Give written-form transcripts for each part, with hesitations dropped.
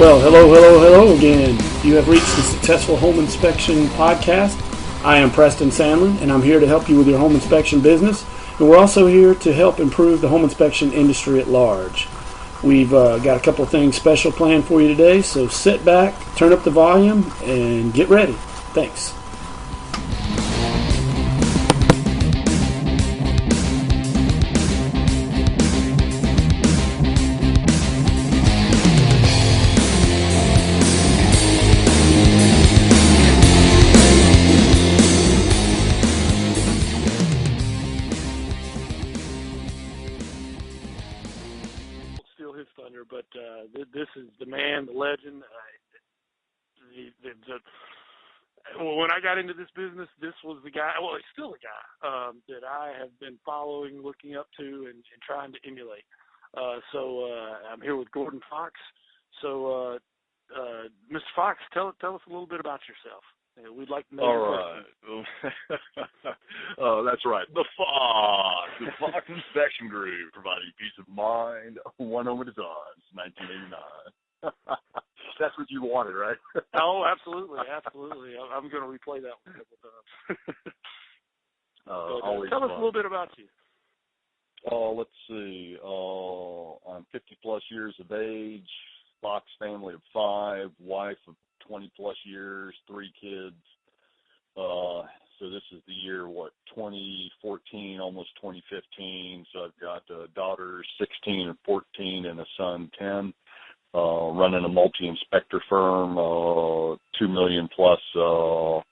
Well, hello again. You have reached the Successful Home Inspection Podcast. I am Preston Sandlin, and I'm here to help you with your home inspection business. And we're also here to help improve the home inspection industry at large. We've got a couple of things special planned for you today, so sit back, turn up the volume, and get ready. Thanks. Thunder, but this is the man, the legend. When I got into this business, this was the guy. Well, he's still a guy that I have been following, looking up to, and trying to emulate. So I'm here with Gordon Fox. So, Mr. Fox, tell us a little bit about yourself. We'd like to know. All right. That's right. The Fox Inspection Group, providing peace of mind, one home at a time, 1989. That's what you wanted, right? Oh, absolutely. I'm going to replay that one a couple times. Tell us a little bit about you. Let's see. I'm 50-plus years of age, Fox family of 5, wife of 20-plus years, 3 kids. So this is the year, 2014, almost 2015. So I've got daughters 16 and 14 and a son 10. Running a multi-inspector firm, $2 million plus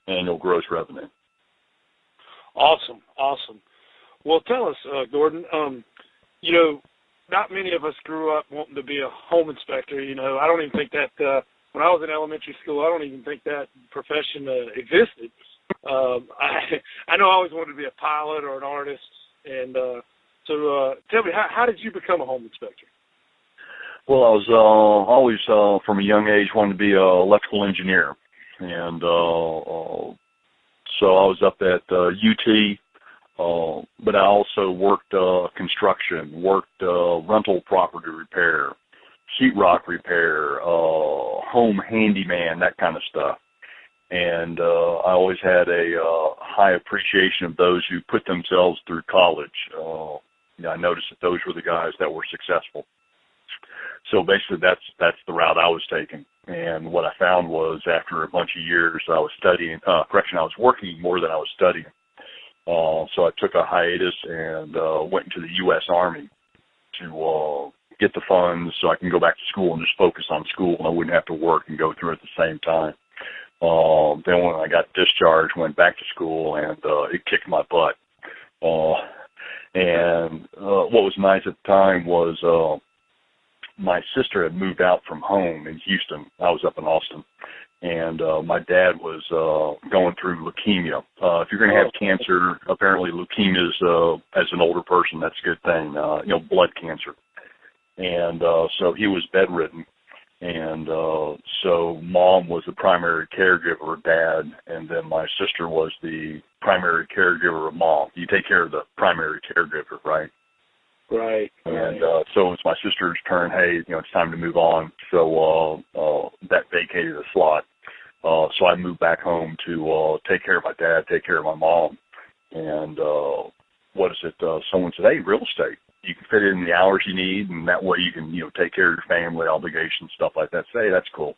annual gross revenue. Awesome. Well, tell us, Gordon, not many of us grew up wanting to be a home inspector. I don't even think that when I was in elementary school, I don't even think that profession existed. I know I always wanted to be a pilot or an artist. And so tell me, how did you become a home inspector? Well, I was always, from a young age, wanted to be an electrical engineer. And so I was up at UT, but I also worked construction, worked rental property repair, sheetrock repair, home handyman, that kind of stuff. And I always had a high appreciation of those who put themselves through college. I noticed that those were the guys that were successful. So basically that's the route I was taking. And what I found was after a bunch of years I was I was working more than I was studying. So I took a hiatus and went into the U.S. Army to get the funds so I can go back to school and just focus on school, and I wouldn't have to work and go through it at the same time. Then when I got discharged, went back to school, and it kicked my butt. And what was nice at the time was my sister had moved out from home in Houston. I was up in Austin. And my dad was going through leukemia. If you're going to have cancer, apparently leukemia is, as an older person, that's a good thing, blood cancer. And so he was bedridden. And so mom was the primary caregiver of dad, and then my sister was the primary caregiver of mom. You take care of the primary caregiver, right? Right. And so it's my sister's turn. Hey, it's time to move on. So that vacated a slot. So I moved back home to take care of my dad, take care of my mom. And someone said, hey, real estate. You can fit in the hours you need, and that way you can, take care of your family obligations, stuff like that. Say, that's cool.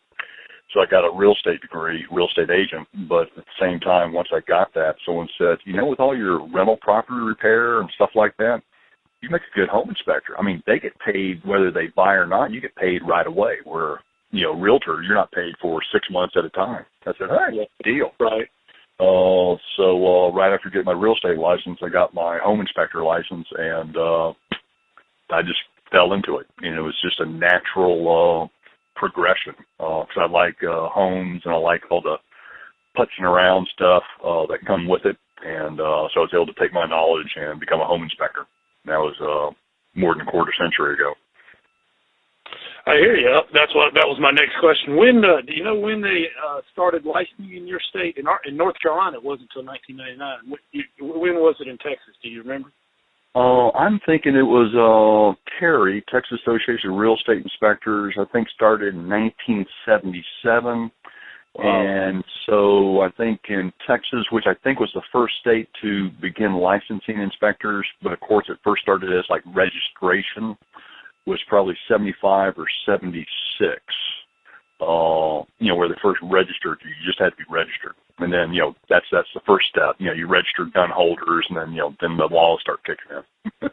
So I got a real estate degree, real estate agent, but at the same time, once I got that, someone said, with all your rental property repair and stuff like that, you make a good home inspector. I mean, they get paid whether they buy or not. You get paid right away. Where, realtor, you're not paid for 6 months at a time. I said, hey, deal. Right. So right after getting my real estate license, I got my home inspector license, and I just fell into it. It was just a natural progression because I like homes, and I like all the putzing around stuff that come with it. And so I was able to take my knowledge and become a home inspector. That was more than a quarter century ago. I hear you. That was my next question. When do you know when they started licensing in your state? In North Carolina, it wasn't until 1999. When was it in Texas? Do you remember? I'm thinking it was Terry, Texas Association of Real Estate Inspectors. I think started in 1977. Wow. And so I think in Texas, which I think was the first state to begin licensing inspectors, but of course it first started as like registration, was probably 75 or 76. Where they first registered, you just had to be registered. And then, that's the first step. You register gun holders, and then, then the laws start kicking in.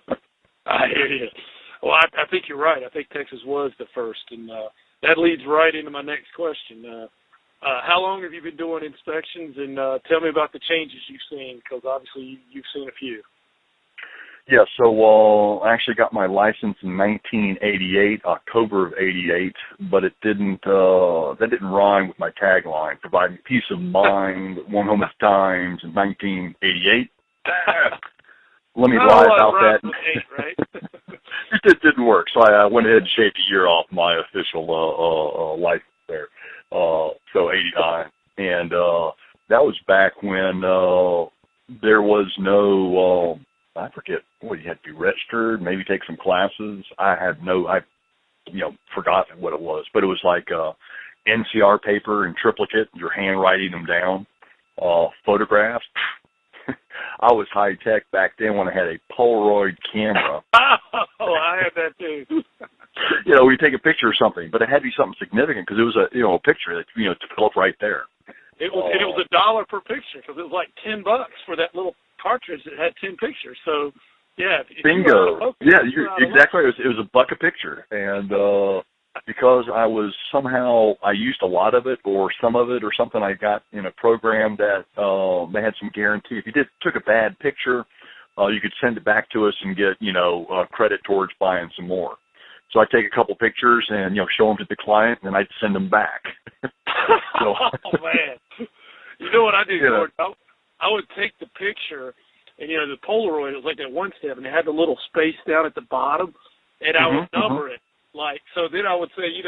I hear you. Well, I think you're right. I think Texas was the first, and that leads right into my next question. How long have you been doing inspections, and tell me about the changes you've seen, because obviously you've seen a few. Yeah, so I actually got my license in 1988, October of 88, but that didn't rhyme with my tagline, providing peace of mind at one home at a time in 1988. Let me lie about that. Right? It just didn't work, so I went ahead and shaved a year off my official license there. So 89, and that was back when there was no, I forget, you had to be registered, maybe take some classes. I forgotten what it was, but it was like NCR paper in triplicate, you're handwriting them down, photographs. I was high tech back then when I had a Polaroid camera. Oh, I had that too. We take a picture or something, but it had to be something significant because it was a picture that developed right there. It was $1 per picture because it was like $10 for that little cartridge that had 10 pictures. So yeah, bingo. Yeah, you're exactly. It was $1 a picture, and because I used a lot of it or some of it or something, I got in a program that they had some guarantee. If you took a bad picture, you could send it back to us and get credit towards buying some more. So I'd take a couple pictures and show them to the client, and I'd send them back. Oh man, you know what I did, Gordon? I would take the picture, and the Polaroid, it was like that one step, and it had the little space down at the bottom, and I would number it. So then I would say,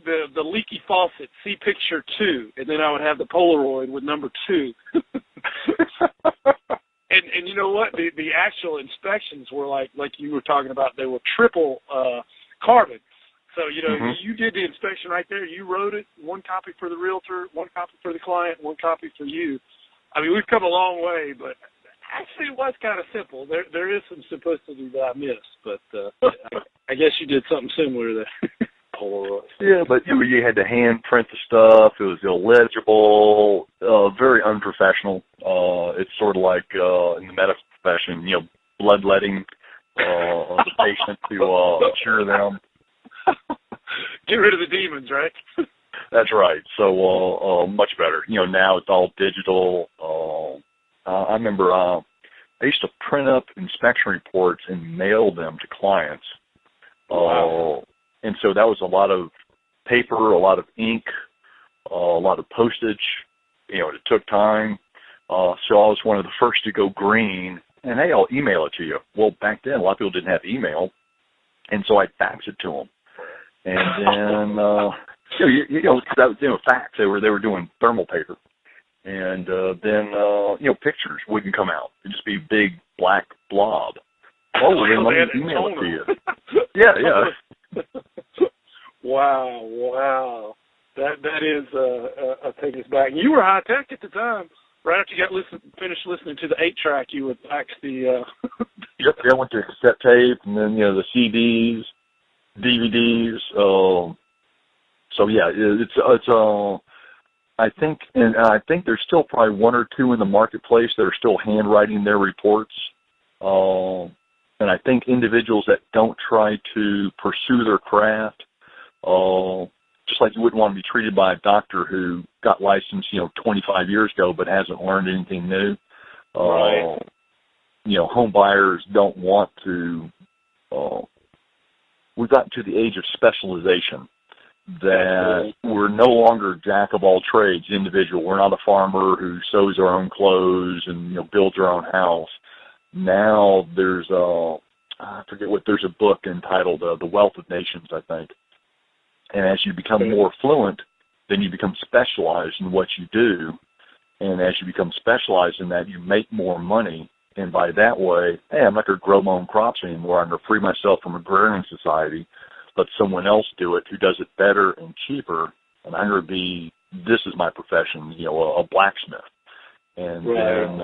the leaky faucet, see picture 2, and then I would have the Polaroid with number 2. And you know what? The actual inspections were like you were talking about. They were triple carbon. So, you did the inspection right there. You wrote it, 1 copy for the realtor, 1 copy for the client, 1 copy for you. I mean, we've come a long way, but actually it was kind of simple. There is some simplicity that I missed, but I guess you did something similar there. Polaroid. Yeah, but you had to hand print the stuff. It was illegible, very unprofessional. It's sort of like in the medical profession, bloodletting on the patient to cure them. Get rid of the demons, right? That's right. So much better. Now it's all digital. I remember I used to print up inspection reports and mail them to clients. Wow. And so that was a lot of paper, a lot of ink, a lot of postage. It took time. So I was one of the first to go green. And, hey, I'll email it to you. Well, back then, a lot of people didn't have email. And so I'd fax it to them. And then, that was, fax. They were doing thermal paper. And then, pictures wouldn't come out. It'd just be a big black blob. Oh, well, let me email it to you. Yeah. Wow. That is take us back. You were high tech at the time. Right after you finished listening to the 8-track, you would fax the. Yep, I went to cassette tape, and then the CDs, DVDs. So yeah, it's I think there's still probably 1 or 2 in the marketplace that are still handwriting their reports. And I think individuals that don't try to pursue their craft, just like you wouldn't want to be treated by a doctor who got licensed, 25 years ago, but hasn't learned anything new. Right. Home buyers don't want to. We've gotten to the age of specialization that we're no longer jack of all trades individual. We're not a farmer who sews our own clothes and builds our own house. Now there's there's a book entitled The Wealth of Nations, I think. And as you become more fluent, then you become specialized in what you do. And as you become specialized in that, you make more money. And by that way, hey, I'm not going to grow my own crops anymore. I'm going to free myself from agrarian society, let someone else do it who does it better and cheaper, and I'm going to be, this is my profession, a blacksmith. And then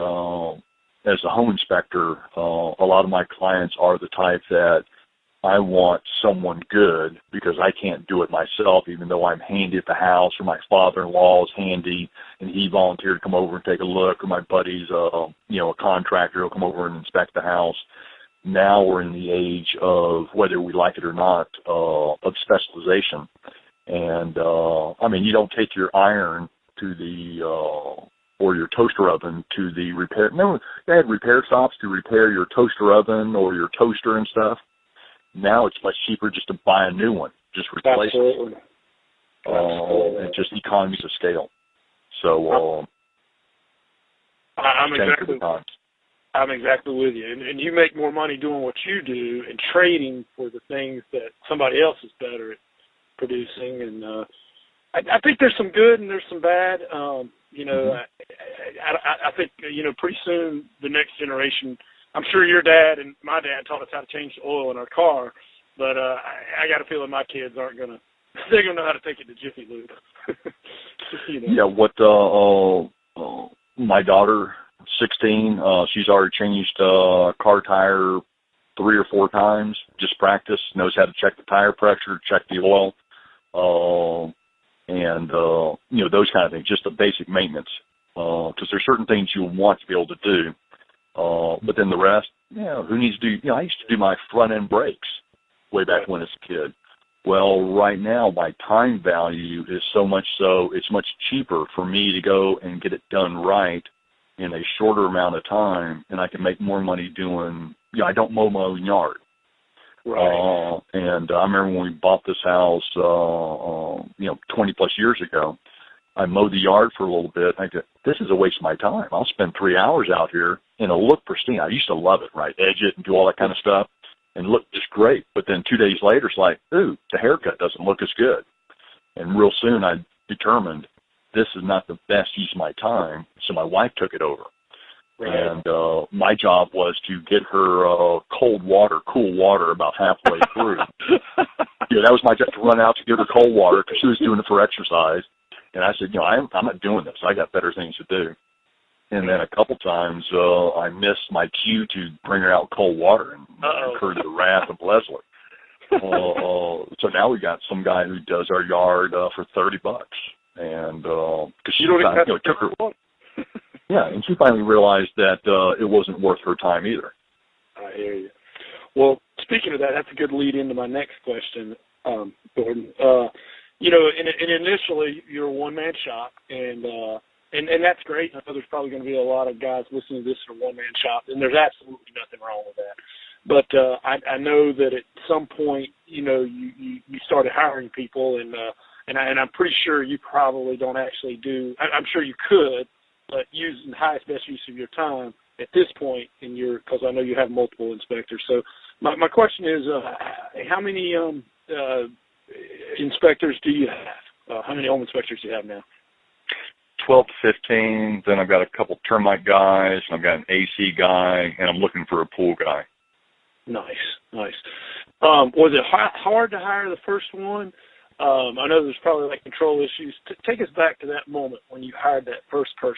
as a home inspector, a lot of my clients are the type that I want someone good because I can't do it myself, even though I'm handy at the house, or my father-in-law is handy and he volunteered to come over and take a look, or my buddy's a contractor will come over and inspect the house. Now we're in the age of, whether we like it or not, of specialization. And you don't take your iron to the or your toaster oven to the repair. Remember, they had repair shops to repair your toaster oven or your toaster and stuff. Now it's much cheaper just to buy a new one, just replace Absolutely. it. And just economies of scale. So I'm exactly with you. And you make more money doing what you do and trading for the things that somebody else is better at producing. And I think there's some good and there's some bad. I think, pretty soon the next generation, I'm sure your dad and my dad taught us how to change the oil in our car, but I got a feeling my kids aren't going to, they're going to know how to take it to Jiffy Lube. Yeah, my daughter, 16, she's already changed car tire 3 or 4 times, just practice, knows how to check the tire pressure, check the oil, and those kind of things, just the basic maintenance, because there's certain things you want to be able to do. But then the rest, who needs to do, I used to do my front end brakes way back when as a kid. Well, right now my time value is so much so it's much cheaper for me to go and get it done right in a shorter amount of time, and I can make more money doing, I don't mow my own yard. Right. And I remember when we bought this house, 20 plus years ago, I mowed the yard for a little bit. I said, this is a waste of my time. I'll spend 3 hours out here and it'll look pristine. I used to love it, right? Edge it and do all that kind of stuff and look just great. But then 2 days later, it's like, ooh, the haircut doesn't look as good. And real soon I determined this is not the best use of my time. So my wife took it over. Right. And my job was to get her cool water about halfway through. That was my job, to run out to give her cold water because she was doing it for exercise. And I said, I'm not doing this. I got better things to do. And then a couple times I missed my cue to bring her out cold water and incurred the wrath of Leslie. So now we got some guy who does our yard for $30, and because she took her. Yeah, and she finally realized that it wasn't worth her time either. I hear you. Well, speaking of that, that's a good lead into my next question, Gordon. And initially you're a one-man shop, and that's great. I know there's probably going to be a lot of guys listening to this in a one-man shop, and there's absolutely nothing wrong with that. But I know that at some point, you started hiring people, and I'm pretty sure you probably don't actually do. I'm sure you could, but using the highest best use of your time at this point in because I know you have multiple inspectors. So my question is, how many inspectors do you have? How many home inspectors do you have now? 12 to 15. Then I've got a couple termite guys, and I've got an AC guy, and I'm looking for a pool guy. Nice. Was it hard to hire the first one? I know there's probably control issues. Take us back to that moment when you hired that first person.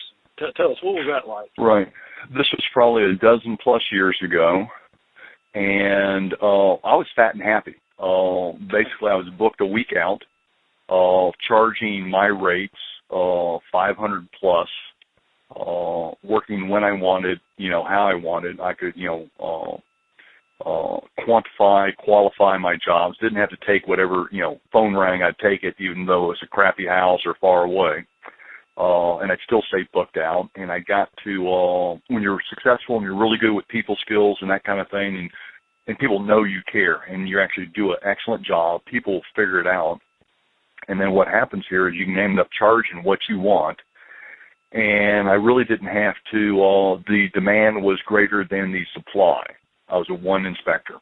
Tell us, what was that like? Right. This was probably a dozen plus years ago, and I was fat and happy. Basically, I was booked a week out, charging my rates, 500 plus, working when I wanted, how I wanted. I could, qualify my jobs. Didn't have to take whatever, phone rang, I'd take it, even though it was a crappy house or far away. And I'd still stay booked out. And I got to, when you're successful and you're really good with people skills and that kind of thing, and people know you care and you actually do an excellent job, people figure it out. And then what happens here is you can end up charging what you want. And I really didn't have to, the demand was greater than the supply. I was a one inspector.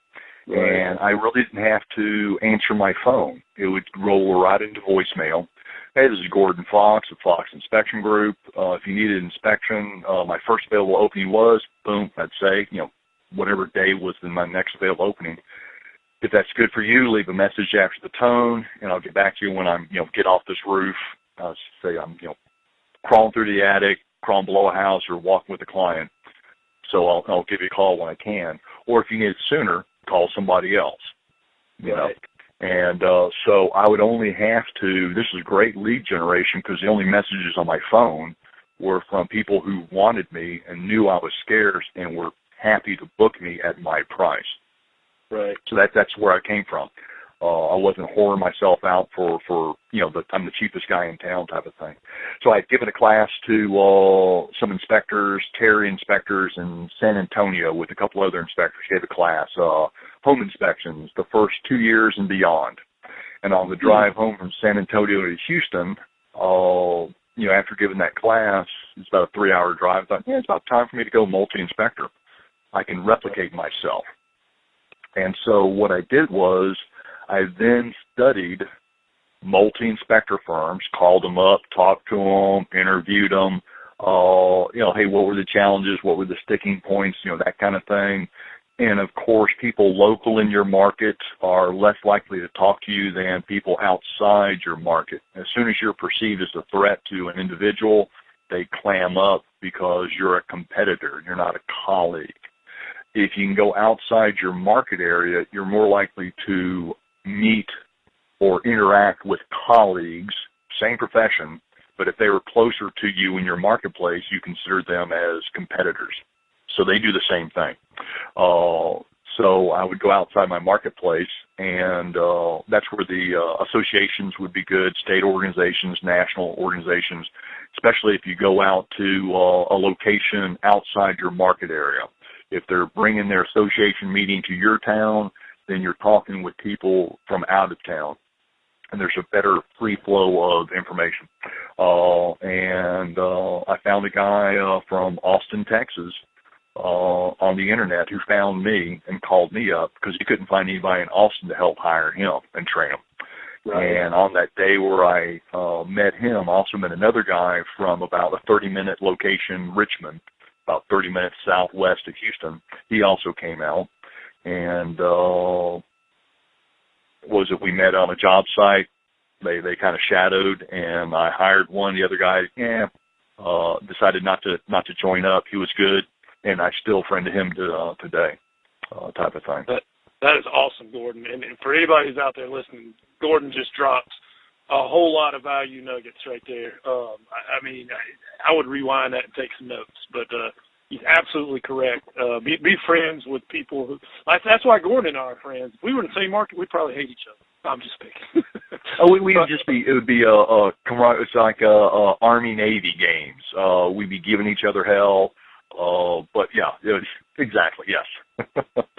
Right. And I really didn't have to answer my phone. It would roll right into voicemail. hey, this is Gordon Fox of Fox Inspection Group. If you needed inspection, my first available opening was, boom, I'd say, whatever day was in my next available opening. If that's good for you, leave a message after the tone, and I'll get back to you when I'm, get off this roof. Say I'm, crawling through the attic, crawling below a house, or walking with a client. So I'll give you a call when I can. Or if you need it sooner, call somebody else. Right. And so I would only have to, this is great lead generation because the only messages on my phone were from people who wanted me and knew I was scarce and were happy to book me at my price. Right. So that's where I came from. I wasn't whoring myself out for I'm the cheapest guy in town type of thing. So I'd given a class to some inspectors, Terry inspectors in San Antonio with a couple other inspectors. Gave a class, home inspections, the first 2 years and beyond. And on the drive home from San Antonio to Houston, after giving that class, it's about a 3-hour drive. I thought, it's about time for me to go multi-inspector. I can replicate myself. And so what I did was I then studied multi-inspector firms, called them up, talked to them, interviewed them, hey, what were the challenges, what were the sticking points, that kind of thing. And, of course, people local in your market are less likely to talk to you than people outside your market. As soon as you're perceived as a threat to an individual, they clam up because you're a competitor, you're not a colleague. If you can go outside your market area, you're more likely to meet or interact with colleagues, same profession, but if they were closer to you in your marketplace, you consider them as competitors. So they do the same thing. So I would go outside my marketplace, and that's where the associations would be good, state organizations, national organizations, especially if you go out to a location outside your market area. If they're bringing their association meeting to your town, then you're talking with people from out of town, and there's a better free flow of information. I found a guy from Austin, Texas, on the internet who found me and called me up because he couldn't find anybody in Austin to help hire him and train him. Right. And on that day where I met him, I also met another guy from about a 30-minute location, Richmond, about 30 minutes southwest of Houston. He also came out, and we met on a job site. They kind of shadowed, and I hired one. The other guy, decided not to join up. He was good, and I still friend him today, type of thing. That is awesome, Gordon. And for anybody who's out there listening, Gordon just dropped a whole lot of value nuggets right there. I would rewind that and take some notes, but he's absolutely correct. Be friends with people who. That's why Gordon and I are friends. If we were in the same market, we'd probably hate each other. I'm just picking. We would just be. It would be it's like Army-Navy games. We'd be giving each other hell. But yeah, exactly. Yes.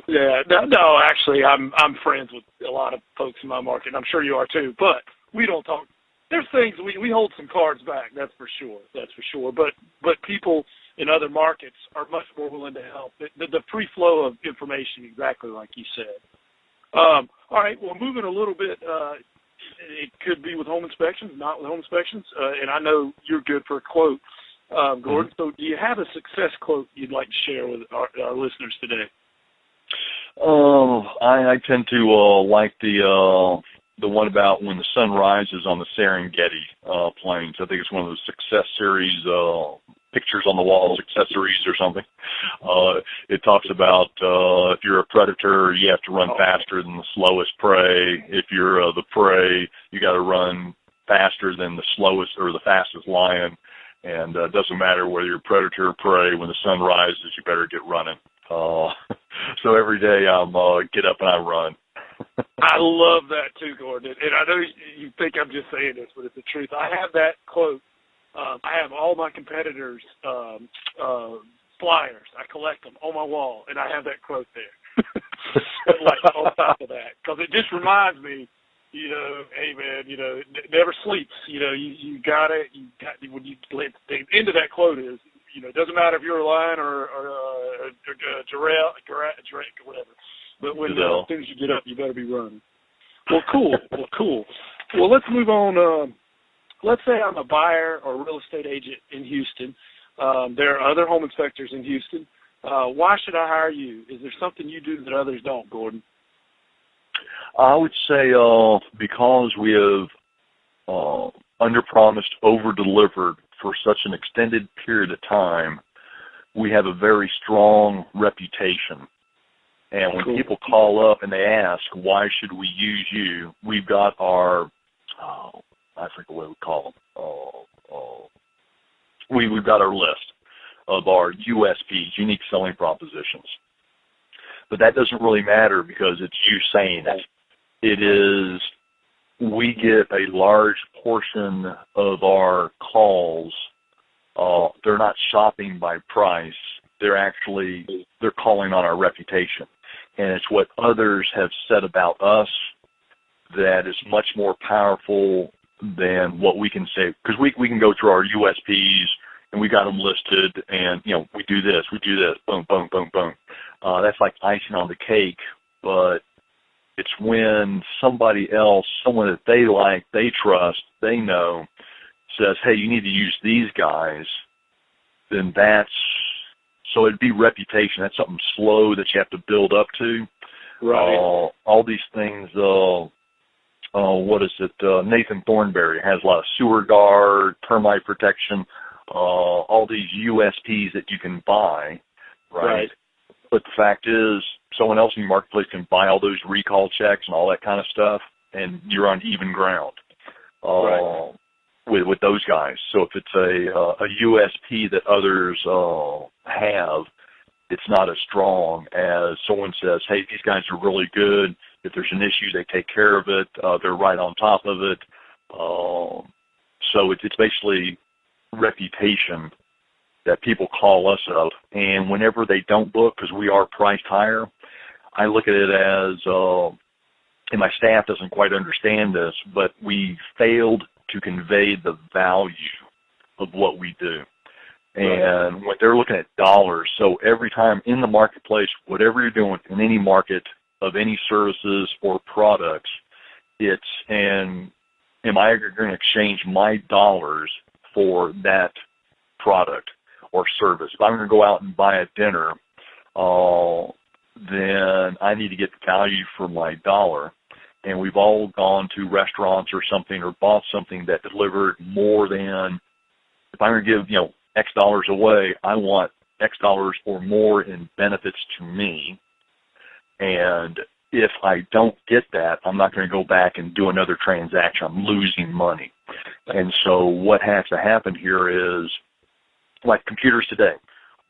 Yeah. No. Actually, I'm friends with a lot of folks in my market. And I'm sure you are too. But we don't talk. There's things we hold some cards back. That's for sure. But people in other markets are much more willing to help. The free flow of information, exactly like you said. All right. Well, moving a little bit. It could be with home inspections, not with home inspections. And I know you're good for a quote, Gordon. Mm-hmm. So do you have a success quote you'd like to share with our listeners today? I tend to like the one about when the sun rises on the Serengeti plains. I think it's one of those success series pictures on the wall, accessories or something. It talks about if you're a predator, you have to run faster than the slowest prey. If you're the prey, you got to run faster than the slowest or the fastest lion. And it doesn't matter whether you're predator or prey. When the sun rises, you better get running. So every day I'm get up and I run. I love that too, Gordon. And I know you think I'm just saying this, but it's the truth. I have that quote. I have all my competitors' flyers. I collect them on my wall, and I have that quote there. Like on top of that, because it just reminds me, hey man, never sleeps. You got it. When you the end of that quote is, it doesn't matter if you're a lion or a giraffe, whatever. But when as soon as you get up, you better be running. Well, cool. Well, let's move on. let's say I'm a buyer or real estate agent in Houston. There are other home inspectors in Houston. Why should I hire you? Is there something you do that others don't, Gordon? I would say because we have under-promised, over-delivered for such an extended period of time, we have a very strong reputation. And when people call up and they ask, why should we use you, we've got our, I forget what we call them. We've got our list of our USPs, unique selling propositions. But that doesn't really matter because it's you saying it. It is, we get a large portion of our calls. They're not shopping by price. They're calling on our reputation. And it's what others have said about us that is much more powerful than what we can say. Because we can go through our USPs and we got them listed and, we do this, boom, boom, boom, boom. That's like icing on the cake, but it's when somebody else, someone that they like, they trust, they know, says, hey, you need to use these guys, then so it'd be reputation. That's something slow that you have to build up to. Right. All these things, Nathan Thornberry has a lot of sewer guard, termite protection, all these USPs that you can buy, right? But the fact is, someone else in your marketplace can buy all those recall checks and all that kind of stuff, and you're on even ground with those guys. So if it's a USP that others have, it's not as strong as someone says, hey, these guys are really good. If there's an issue, they take care of it. They're right on top of it. So it's basically reputation that people call us up. And whenever they don't book, because we are priced higher, I look at it as, and my staff doesn't quite understand this, but we failed to convey the value of what we do. And when they're looking at dollars, so every time in the marketplace, whatever you're doing in any market of any services or products, am I going to exchange my dollars for that product or service? If I'm going to go out and buy a dinner, then I need to get value for my dollar. And we've all gone to restaurants or something or bought something that delivered more than, if I'm going to give, X dollars away, I want X dollars or more in benefits to me. And if I don't get that, I'm not going to go back and do another transaction. I'm losing money. And so what has to happen here is, like computers today,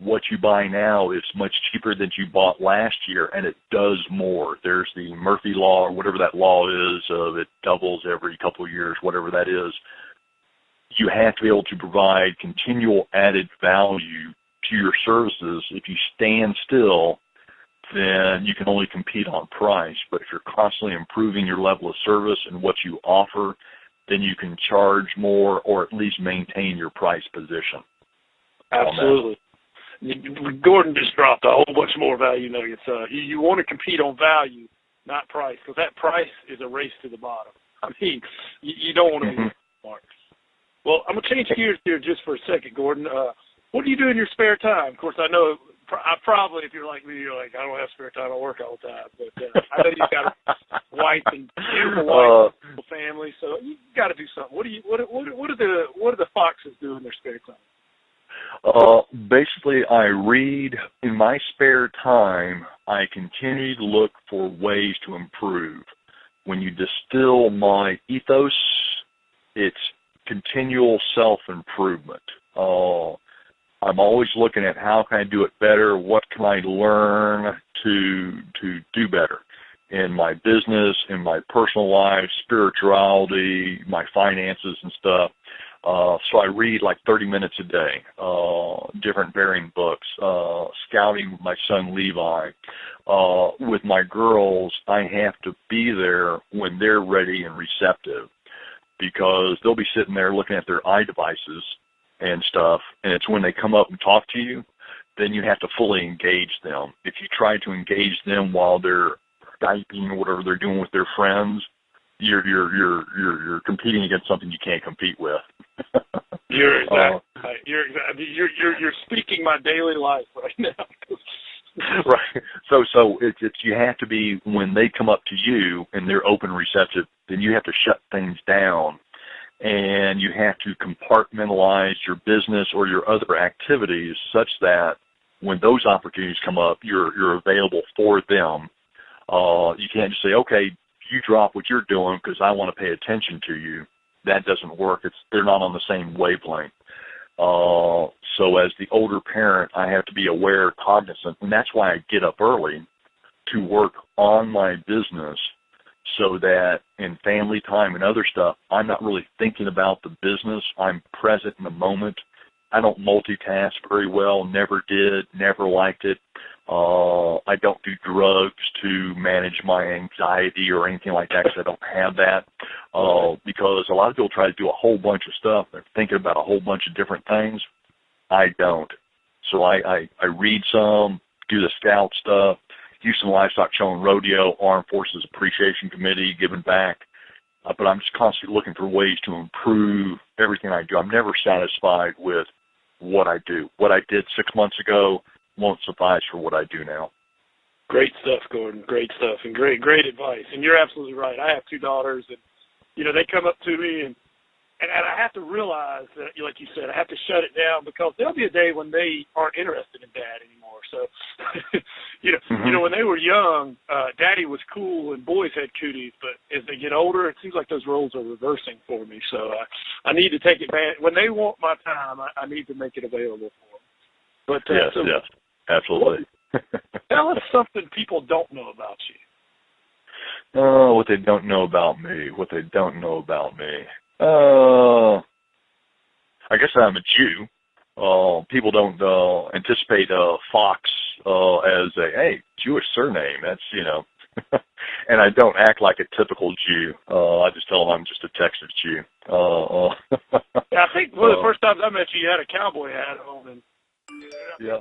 what you buy now is much cheaper than you bought last year, and it does more. There's the Murphy Law, or whatever that law is, of it doubles every couple of years, whatever that is. You have to be able to provide continual added value to your services. If you stand still, then you can only compete on price. But if you're constantly improving your level of service and what you offer, then you can charge more or at least maintain your price position. Absolutely. Gordon just dropped a whole bunch more value nuggets. You want to compete on value, not price, because that price is a race to the bottom. I mean, you don't want to be smart. Well, I'm going to change gears here just for a second, Gordon. What do you do in your spare time? Of course, I know probably if you're like me, you're like, I don't have spare time. I work all the time. But I know you've got a wife and beautiful family, so you got to do something. What do the foxes do in their spare time? Basically, I read. In my spare time, I continue to look for ways to improve. When you distill my ethos, it's continual self-improvement. I'm always looking at how can I do it better, what can I learn to do better in my business, in my personal life, spirituality, my finances and stuff. So I read like 30 minutes a day, different varying books, scouting with my son Levi. With my girls, I have to be there when they're ready and receptive, because they'll be sitting there looking at their iDevices and stuff, and it's when they come up and talk to you, then you have to fully engage them. If you try to engage them while they're Skyping or whatever they're doing with their friends, you're competing against something you can't compete with. You're exactly. You're speaking my daily life right now. Right. So it's you have to be, when they come up to you and they're open and receptive, then you have to shut things down, and you have to compartmentalize your business or your other activities such that when those opportunities come up, you're available for them. You can't just say, okay, you drop what you're doing because I want to pay attention to you. That doesn't work. They're not on the same wavelength. So as the older parent, I have to be aware, cognizant, and that's why I get up early to work on my business, so that in family time and other stuff, I'm not really thinking about the business. I'm present in the moment. I don't multitask very well, never did, never liked it. I don't do drugs to manage my anxiety or anything like that, because I don't have that. Because a lot of people try to do a whole bunch of stuff. They're thinking about a whole bunch of different things. I don't. So I read some, do the scout stuff, Houston Livestock Show and Rodeo, Armed Forces Appreciation Committee, giving back. But I'm just constantly looking for ways to improve everything I do. I'm never satisfied with what I do. What I did 6 months ago won't suffice for what I do now. Great stuff, Gordon. Great stuff, and great advice. And you're absolutely right. I have two daughters, and they come up to me, and I have to realize that, like you said, I have to shut it down, because there'll be a day when they aren't interested in Dad anymore. So, when they were young, Daddy was cool and boys had cooties. But as they get older, it seems like those roles are reversing for me. So I need to take advantage. When they want my time, I need to make it available for them. But yes, absolutely. Tell us something people don't know about you. Oh, what they don't know about me. I guess I'm a Jew. People don't anticipate Fox as a Jewish surname. That's and I don't act like a typical Jew. I just tell them I'm just a Texas Jew. I think one of the first times I met you had a cowboy hat on, and yeah.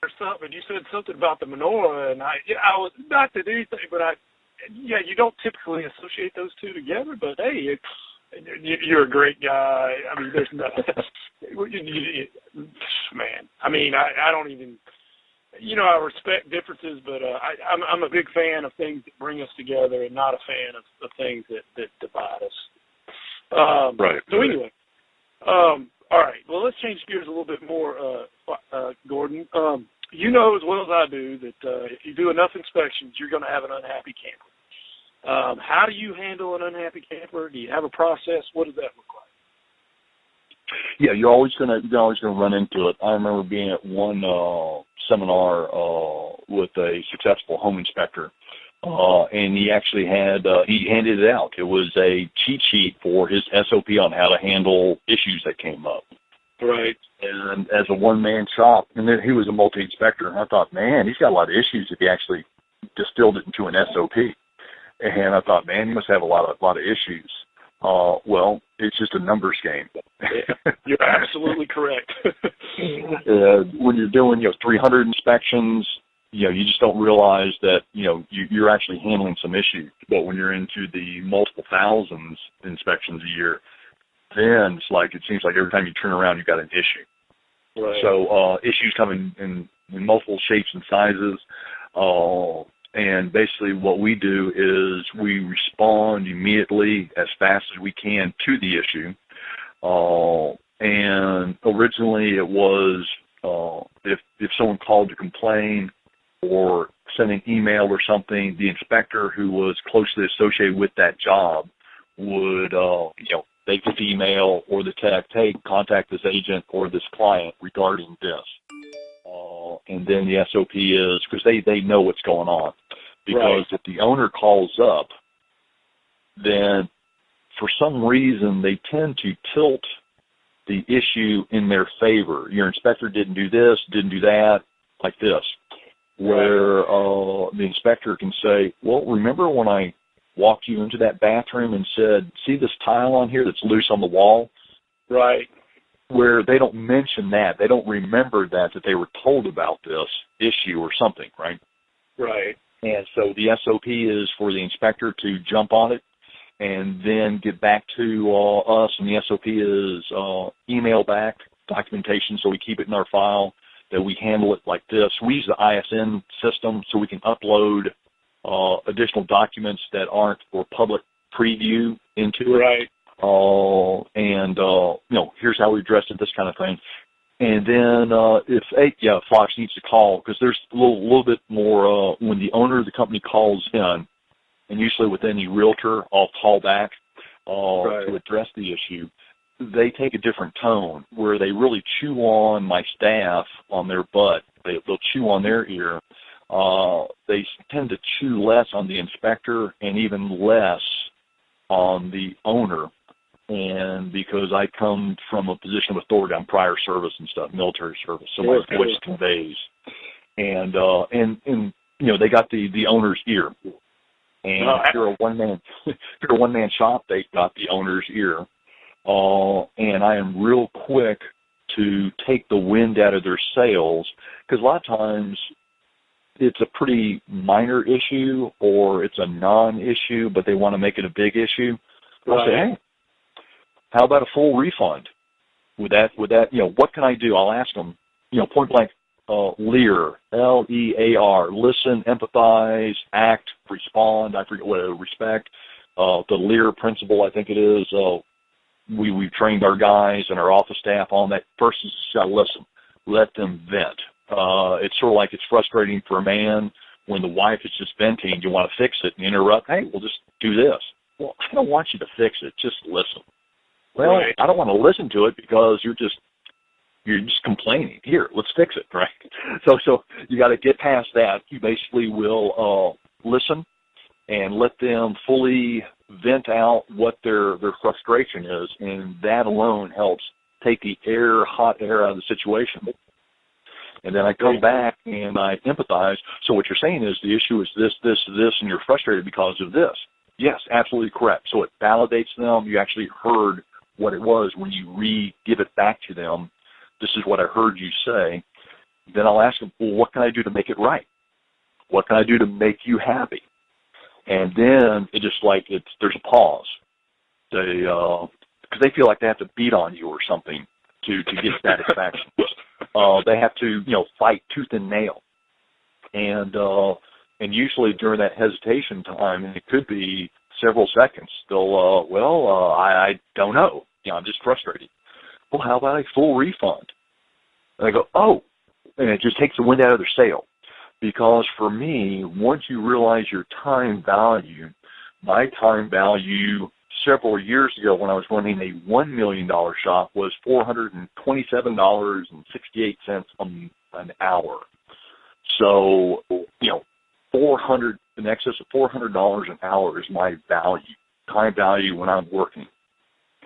Or something. You said something about the menorah, and I was not to do anything, but you don't typically associate those two together. But hey, you're a great guy. I mean, there's nothing, man. I mean, I don't even, I respect differences, but I'm a big fan of things that bring us together, and not a fan of things that divide us. Right. So anyway, all right. Well, let's change gears a little bit more, Gordon. You know as well as I do that if you do enough inspections, you're going to have an unhappy camper. How do you handle an unhappy camper? Do you have a process? What does that look like? Yeah, you're always gonna run into it. I remember being at one seminar with a successful home inspector, and he actually he handed it out. It was a cheat sheet for his SOP on how to handle issues that came up. Right. And as a one-man shop, and then he was a multi-inspector, and I thought, man, he's got a lot of issues if he actually distilled it into an SOP. And I thought, man, he must have a lot of issues. Well, it's just a numbers game. Yeah, you're absolutely correct. When you're doing 300 inspections, you just don't realize that you're actually handling some issues. But when you're into the multiple thousands inspections a year, then it seems like every time you turn around, you've got an issue. Right. So issues come in multiple shapes and sizes. And basically what we do is we respond immediately as fast as we can to the issue. And originally it was if someone called to complain or sent an email or something, the inspector who was closely associated with that job would, they'd get the email or the text, hey, contact this agent or this client regarding this. And then the SOP is, because they know what's going on. Because right. If the owner calls up, then for some reason they tend to tilt the issue in their favor. Your inspector didn't do this, didn't do that, like this. Where the inspector can say, well, remember when I walked you into that bathroom and said, see this tile on here that's loose on the wall? Right. Where they don't mention that. They don't remember that they were told about this issue or something, right? Right. And so the SOP is for the inspector to jump on it and then get back to us, and the SOP is email back documentation so we keep it in our file, that we handle it like this. We use the ISN system so we can upload additional documents that aren't for public preview into it. Right. Here's how we address it, this kind of thing. And then if Fox needs to call, because there's a little bit more when the owner of the company calls in, and usually with any realtor, I'll call back to address the issue. They take a different tone where they really chew on my staff on their butt. They'll chew on their ear. They tend to chew less on the inspector and even less on the owner. And because I come from a position of authority on prior service and stuff, military service, so my voice conveys. And they got the owner's ear. And if you're a one-man shop, they got the owner's ear. And I am real quick to take the wind out of their sails, because a lot of times it's a pretty minor issue or it's a non-issue, but they want to make it a big issue. I'll say, hey, how about a full refund? Would that, what can I do? I'll ask them, point blank, LEAR, L-E-A-R, listen, empathize, act, respond, I forget what, respect, the LEAR principle, I think it is. We've trained our guys and our office staff on that. First is to listen, let them vent. It's sort of like it's frustrating for a man when the wife is just venting, you want to fix it and interrupt, hey, we'll just do this. Well, I don't want you to fix it, just listen. Well, I don't want to listen to it because you're just complaining. Here, let's fix it, right? So you got to get past that. You basically will listen and let them fully vent out what their frustration is, and that alone helps take the hot air out of the situation. And then I come back and I empathize. So what you're saying is the issue is this, and you're frustrated because of this. Yes, absolutely correct. So it validates them. You actually heard what it was when you give it back to them. This is what I heard you say. Then I'll ask them, well, what can I do to make it right? What can I do to make you happy? And then it just there's a pause. Because they feel like they have to beat on you or something to get satisfaction. They have to, fight tooth and nail. And usually during that hesitation time, and it could be several seconds, they'll, I don't know. I'm just frustrated. Well, how about a full refund? And I go, oh, and it just takes the wind out of their sail. Because for me, once you realize your time value, my time value several years ago when I was running a $1 million shop was $427.68 an hour. So, in excess of $400 an hour is my value, time value when I'm working.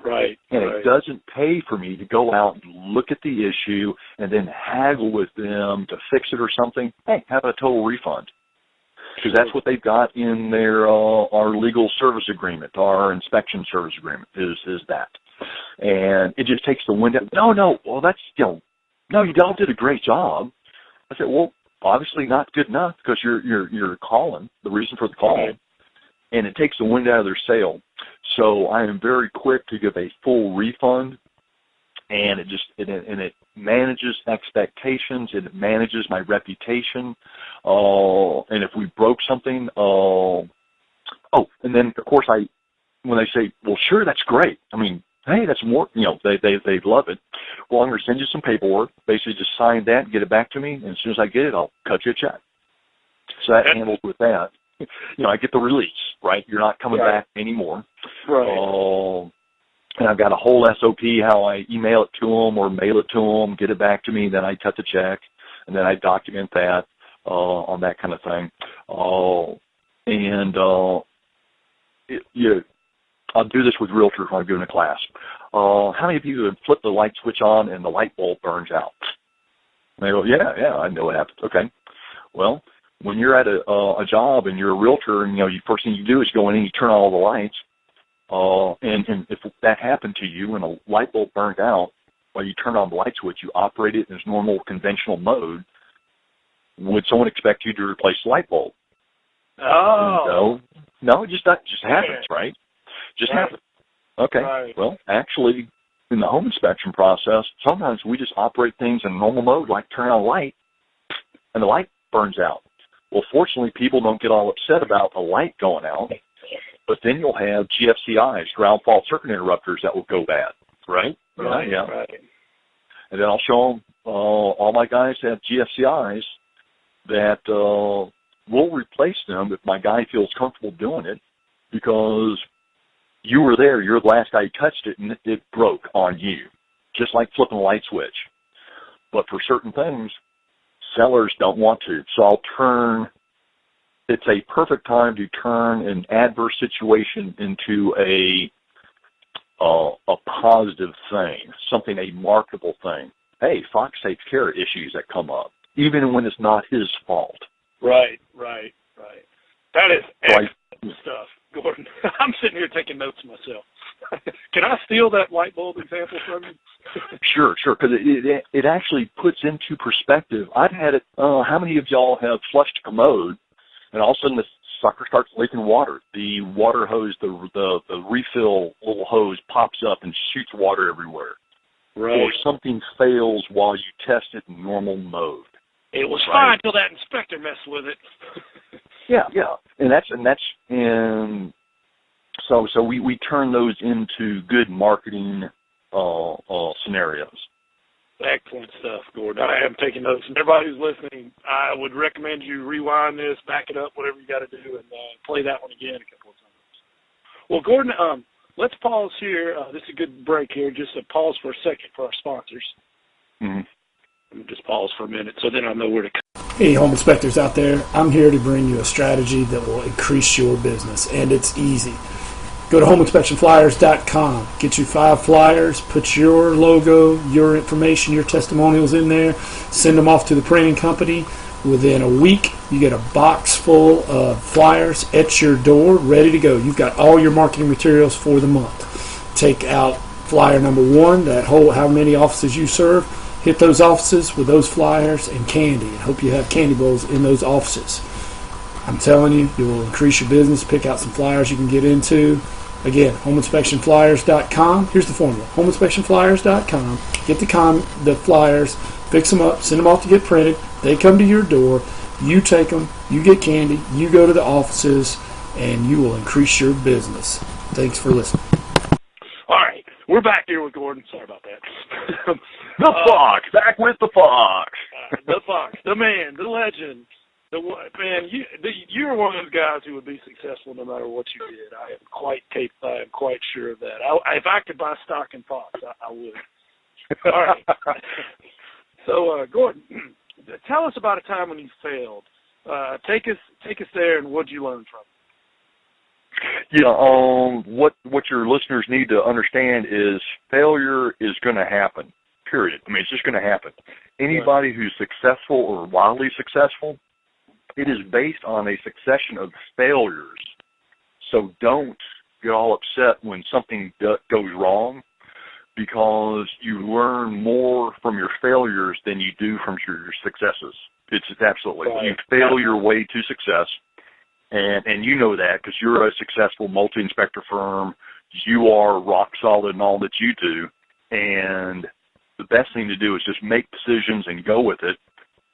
Right. And it doesn't pay for me to go out and look at the issue and then haggle with them to fix it or something. Hey, how about a total refund? Because that's what they've got in their our legal service agreement, our inspection service agreement is that. And it just takes the wind out. No, well, that's, no, you all did a great job. I said, well, obviously not good enough because you're calling, the reason for the call, and it takes the wind out of their sail. So I am very quick to give a full refund, and it manages expectations, it manages my reputation, and if we broke something, and then of course when they say, well, sure, that's great. I mean, hey, that's more, they love it. Well, I'm going to send you some paperwork. Basically, just sign that and get it back to me. And as soon as I get it, I'll cut you a check. So that handles with that. I get the release, right? You're not coming back anymore. Right. And I've got a whole SOP how I email it to them or mail it to them, get it back to me, then I cut the check, and then I document that on that kind of thing. I'll do this with realtors when I'm doing a class. How many of you have flipped the light switch on and the light bulb burns out? And they go, yeah, I know what happens. Okay. Well, when you're at a job and you're a realtor and, first thing you do is go in and you turn on all the lights, and if that happened to you and a light bulb burned out, while you turn on the light switch, you operate it in its normal conventional mode, would someone expect you to replace the light bulb? Oh. No, it just happens, right? Just happened. Okay. Right. Well, actually, in the home inspection process, sometimes we just operate things in normal mode, like turn on a light, and the light burns out. Well, fortunately, people don't get all upset about a light going out, but then you'll have GFCIs, ground fault circuit interrupters, that will go bad, right? Right, Yeah. right. And then I'll show them, all my guys have GFCIs that we'll replace them if my guy feels comfortable doing it, because you were there, you're the last guy who touched it, and it broke on you, just like flipping a light switch. But for certain things, sellers don't want to. So it's a perfect time to turn an adverse situation into a positive thing, something, a marketable thing. Hey, Fox takes care of issues that come up, even when it's not his fault. Right. That is excellent stuff, Gordon. I'm sitting here taking notes myself. Can I steal that light bulb example from you? Sure, because it actually puts into perspective. I've had it, how many of y'all have flushed a commode, and all of a sudden the sucker starts leaking water? The water hose, the refill little hose pops up and shoots water everywhere. Right. Or something fails while you test it in normal mode. It was fine till that inspector messed with it. Yeah. And so we turn those into good marketing scenarios. Excellent stuff, Gordon. I am taking notes. And everybody who's listening, I would recommend you rewind this, back it up, whatever you got to do, and play that one again a couple of times. Well, Gordon, let's pause here. This is a good break here. Just a pause for a second for our sponsors. Mm-hmm. Let me just pause for a minute so then I know where to come. Hey, home inspectors out there. I'm here to bring you a strategy that will increase your business, and it's easy. Go to homeinspectionflyers.com. Get you 5 flyers. Put your logo, your information, your testimonials in there. Send them off to the printing company. Within a week, you get a box full of flyers at your door, ready to go. You've got all your marketing materials for the month. Take out flyer number 1, that whole how many offices you serve. Hit those offices with those flyers and candy. I hope you have candy bowls in those offices. I'm telling you, you will increase your business. Pick out some flyers you can get into. Again, homeinspectionflyers.com. Here's the formula. Homeinspectionflyers.com. Get the flyers, fix them up, send them off to get printed. They come to your door. You take them. You get candy. You go to the offices, and you will increase your business. Thanks for listening. All right. We're back here with Gordon. Sorry about that. The Fox. Back with the Fox. The Fox. The man. The legend. Man, you're one of those guys who would be successful no matter what you did. I am quite sure of that. If I could buy stock in Fox, I would. All right. So, Gordon, tell us about a time when you failed. Take us there, and what did you learn from it? Yeah. What your listeners need to understand is failure is going to happen. Period. I mean, it's just going to happen. Anybody who's successful or wildly successful, it is based on a succession of failures. So don't get all upset when something goes wrong, because you learn more from your failures than you do from your successes. It's absolutely. Right. You fail your way to success, and you know that because you're a successful multi-inspector firm. You are rock solid in all that you do, and the best thing to do is just make decisions and go with it.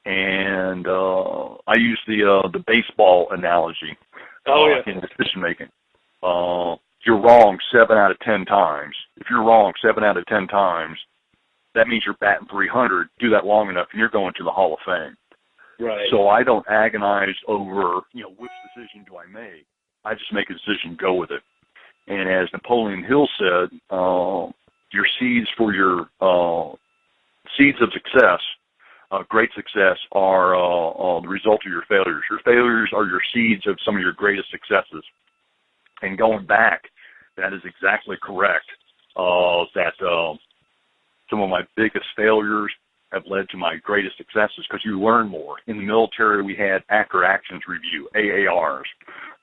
And I use the baseball analogy in decision making. You're wrong 7 out of 10 times. If you're wrong 7 out of 10 times, that means you're batting 300. Do that long enough, and you're going to the Hall of Fame. Right. So I don't agonize over which decision do I make. I just make a decision, go with it. And as Napoleon Hill said, your seeds for your seeds of success. Great success are the result of your failures. Your failures are your seeds of some of your greatest successes. And going back, that is exactly correct. That some of my biggest failures have led to my greatest successes because you learn more. In the military, we had After Actions Review, AARs.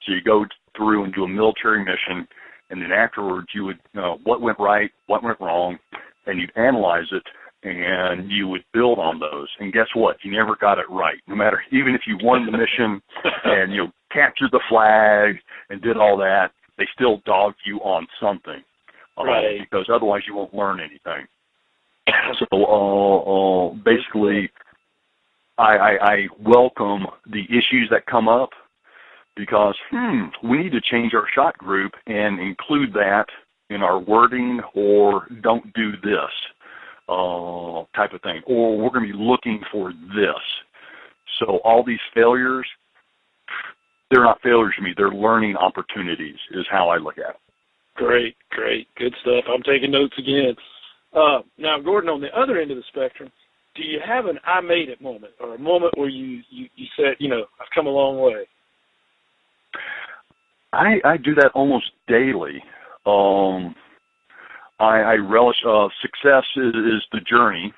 So you go through and do a military mission, and then afterwards you would know what went right, what went wrong, and you'd analyze it, and you would build on those. And guess what? You never got it right. No matter, even if you won the mission and captured the flag and did all that, they still dog you on something, right. because otherwise you won't learn anything. So basically, I welcome the issues that come up, because we need to change our shot group and include that in our wording, or don't do this type of thing, or we're going to be looking for this. So all these failures, they're not failures to me, they're learning opportunities is how I look at it. Great, good stuff. I'm taking notes again. Now, Gordon, on the other end of the spectrum, do you have an I made it moment, or a moment where you said, I've come a long way? I do that almost daily. I relish success is the journey,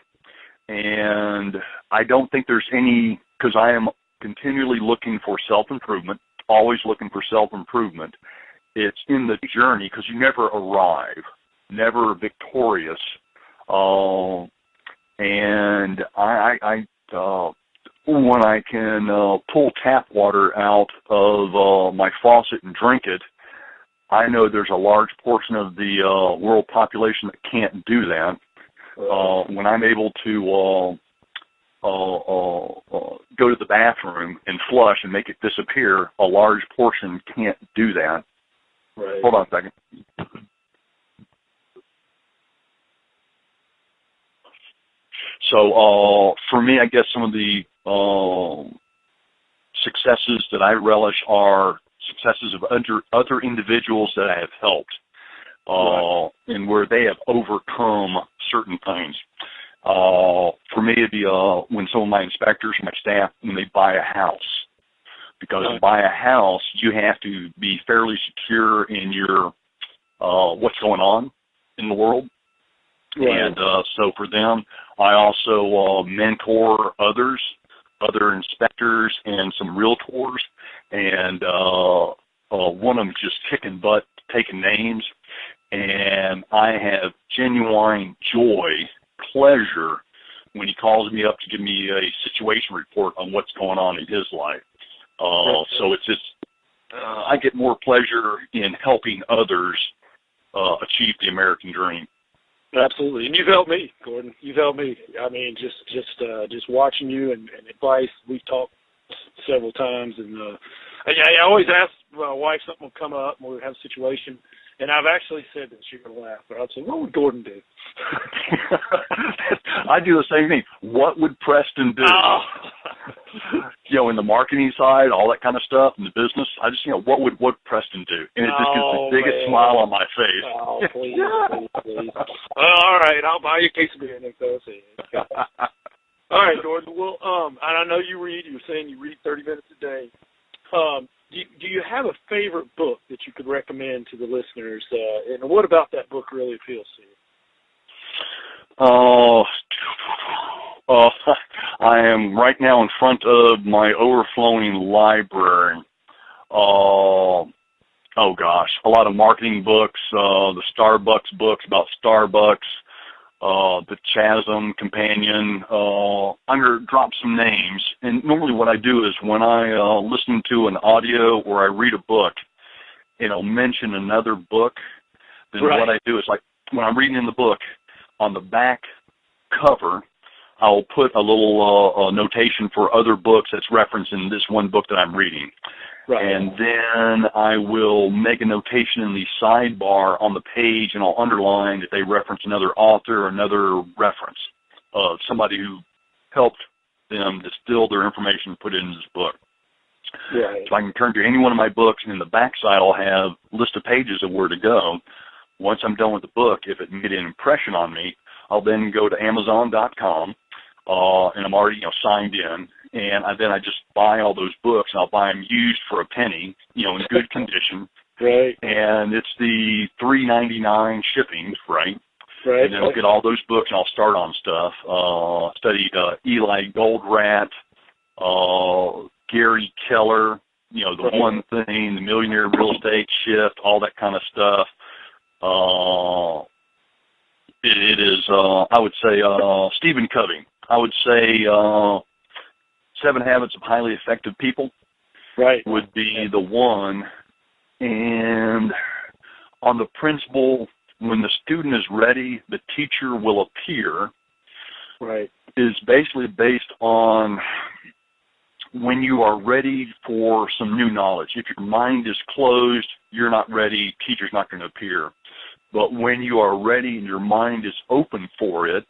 and I don't think there's any, because I am continually looking for self-improvement, always looking for self-improvement. It's in the journey, because you never arrive, never victorious. And I when I can pull tap water out of my faucet and drink it, I know there's a large portion of the world population that can't do that. When I'm able to go to the bathroom and flush and make it disappear, a large portion can't do that. Right. Hold on a second. So for me, I guess some of the successes that I relish are successes of other individuals that I have helped, and where they have overcome certain things. For me, it'd be when some of my inspectors, my staff, when they buy a house. Because to buy a house, you have to be fairly secure in your what's going on in the world. Right. And so for them, I also mentor others, other inspectors, and some realtors. And one of them just kicking butt, taking names. And I have genuine joy, pleasure, when he calls me up to give me a situation report on what's going on in his life. So it's just, I get more pleasure in helping others achieve the American dream. Absolutely, and you've helped me, Gordon. You've helped me. I mean, just watching you and advice. We've talked several times, and I always ask my wife something will come up, and we'll have a situation. And I've actually said that she would laugh, but I'd say, what would Gordon do? I do the same thing. What would Preston do? Oh. In the marketing side, all that kind of stuff, in the business, I just, what would Preston do? And it just gets the biggest smile on my face. Oh, please. All right, I'll buy you a case of beer next time I see you. All right, Gordon. Well, and I know you read. You were saying you read 30 minutes a day. Do you have a favorite book that you could recommend to the listeners? And what about that book really appeals to you? I am right now in front of my overflowing library. Oh gosh, a lot of marketing books, the Starbucks books about Starbucks, the Chasm Companion. I'm going to drop some names. And normally what I do is when I listen to an audio or I read a book, and I'll mention another book, then what I do is, like, when I'm reading in the book, on the back cover, I'll put a little notation for other books that's referenced in this one book that I'm reading. Right. And then I will make a notation in the sidebar on the page, and I'll underline that they reference another author or another reference of somebody who helped them distill their information and put it in this book. Right. So I can turn to any one of my books, and in the backside I'll have a list of pages of where to go. Once I'm done with the book, if it made an impression on me, I'll then go to Amazon.com, and I'm already signed in, and then I just buy all those books, and I'll buy them used for a penny, in good condition. Right. And it's the $3.99 shipping, right? Right. And then I'll get all those books, and I'll start on stuff. Studied Eli Goldratt, Gary Keller, the One Thing, the Millionaire Real Estate Shift, all that kind of stuff. It is, I would say, Stephen Covey. I would say 7 Habits of Highly Effective People would be the one And on the principle, when the student is ready, the teacher will appear, right, is basically based on when you are ready for some new knowledge. If your mind is closed, you're not ready, teacher's not going to appear. But when you are ready and your mind is open for it,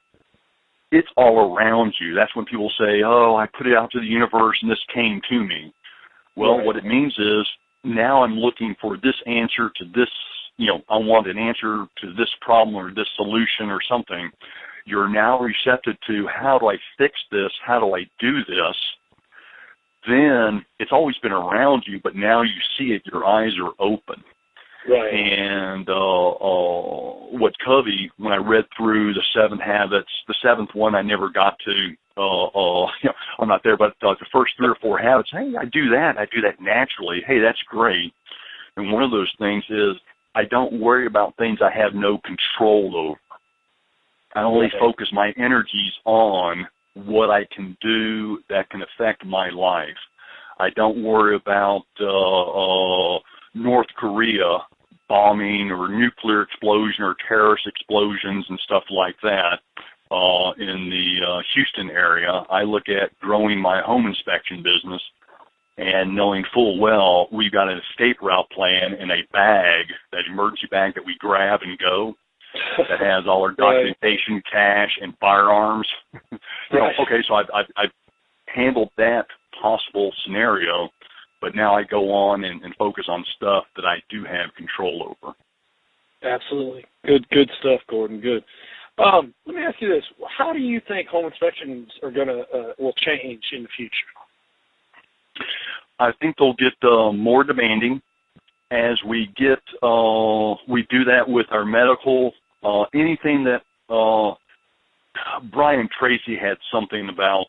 it's all around you. That's when people say, oh, I put it out to the universe and this came to me. Well, right. What it means is now I'm looking for this answer to this, I want an answer to this problem or this solution or something. You're now receptive to how do I fix this? How do I do this? Then it's always been around you, but now you see it. Your eyes are open. Right. And what Covey, when I read through the 7 habits, the 7th one I never got to. I'm not there, but the first 3 or 4 habits. Hey, I do that naturally. Hey, that's great. And one of those things is I don't worry about things I have no control over. I only focus my energies on what I can do that can affect my life. I don't worry about North Korea bombing or nuclear explosion or terrorist explosions and stuff like that in the Houston area. I look at growing my home inspection business and knowing full well we've got an escape route plan in a bag, that emergency bag that we grab and go, that has all our documentation, cash, and firearms. Okay, so I've handled that possible scenario, but now I go on and focus on stuff that I do have control over. Absolutely. Good stuff, Gordon. Good. Let me ask you this. How do you think home inspections are will change in the future? I think they'll get more demanding as we get, we do that with our medical, anything that, Brian Tracy had something about,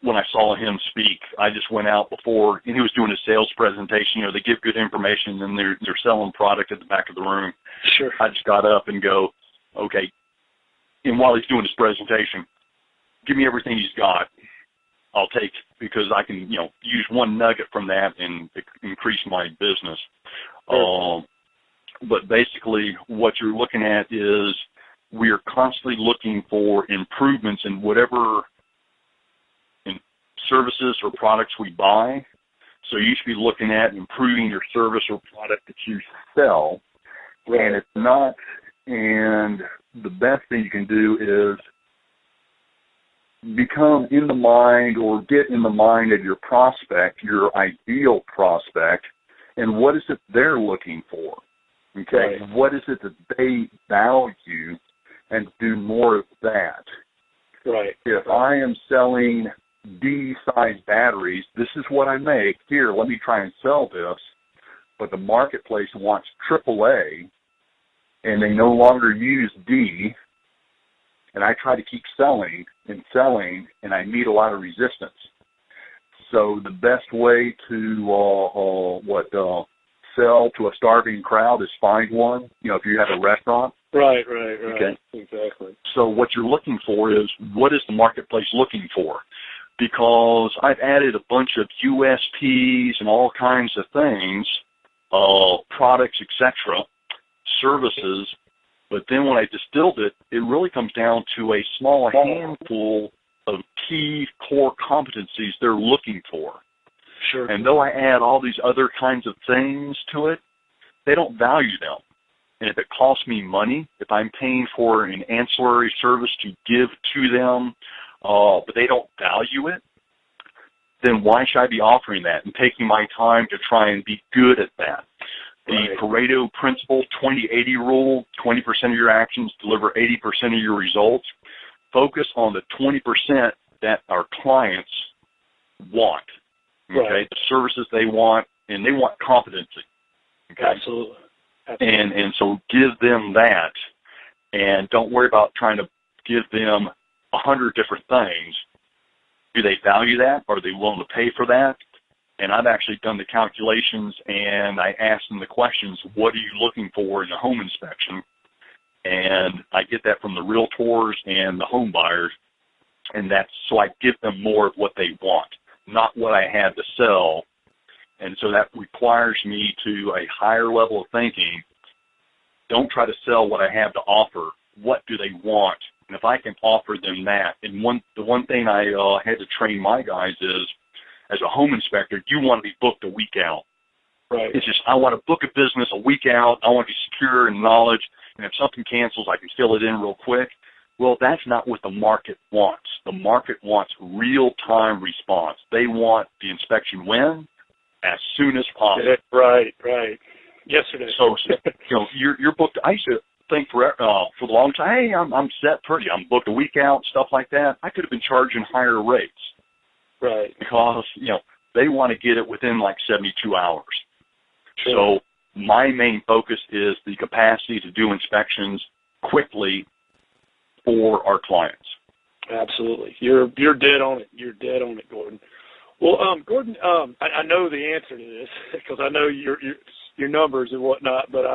when I saw him speak, I just went out before, and he was doing a sales presentation. They give good information, and they're selling product at the back of the room. Sure. I just got up and go, okay, and while he's doing his presentation, give me everything he's got. I'll take, because I can, use one nugget from that and increase my business. Sure. But basically what you're looking at is we are constantly looking for improvements in whatever services or products we buy. So you should be looking at improving your service or product that you sell. Right. And it's not, and the best thing you can do is become in the mind or get in the mind of your prospect, your ideal prospect, and what is it they're looking for? Okay, Right. What is it that they value, and do more of that? Right. If I am selling D-size batteries, this is what I make. Here, let me try and sell this. But the marketplace wants AAA, and they no longer use D, and I try to keep selling, and I meet a lot of resistance. So the best way to sell to a starving crowd is find one. If you have a restaurant. Right. Okay. Exactly. So what you're looking for is, what is the marketplace looking for? Because I've added a bunch of USPs and all kinds of things, products, etc., services. But then when I distilled it, it really comes down to a small handful of key core competencies they're looking for. Sure. And though I add all these other kinds of things to it, they don't value them. And if it costs me money, if I'm paying for an ancillary service to give to them, but they don't value it, then why should I be offering that and taking my time to try and be good at that? The Pareto principle, 20-80 rule, 20% of your actions deliver 80% of your results. Focus on the 20% that our clients want, okay? Right. The services they want, and they want competency. Okay? Absolutely. And so give them that, and don't worry about trying to give them 100 different things. Do they value that? Are they willing to pay for that? And I've actually done the calculations, and I ask them the questions, what are you looking for in a home inspection? And I get that from the realtors and the home buyers, and that's so I give them more of what they want, not what I have to sell. And so that requires me to a higher level of thinking. Don't try to sell what I have to offer. What do they want? And if I can offer them that, and the one thing I had to train my guys is, as a home inspector, you want to be booked a week out. Right. It's just, I want to book a business a week out. I want to be secure in knowledge. And if something cancels, I can fill it in real quick. Well, that's not what the market wants. The market wants real-time response. They want the inspection when? As soon as possible. Right. Yesterday. So you're booked. I used to think for the long time, hey, I'm set pretty. I'm booked a week out, stuff like that. I could have been charging higher rates. Right. Because, they want to get it within like 72 hours. Sure. So my main focus is the capacity to do inspections quickly for our clients. Absolutely. You're dead on it. You're dead on it, Gordon. Well, Gordon, I know the answer to this because I know your numbers and whatnot, but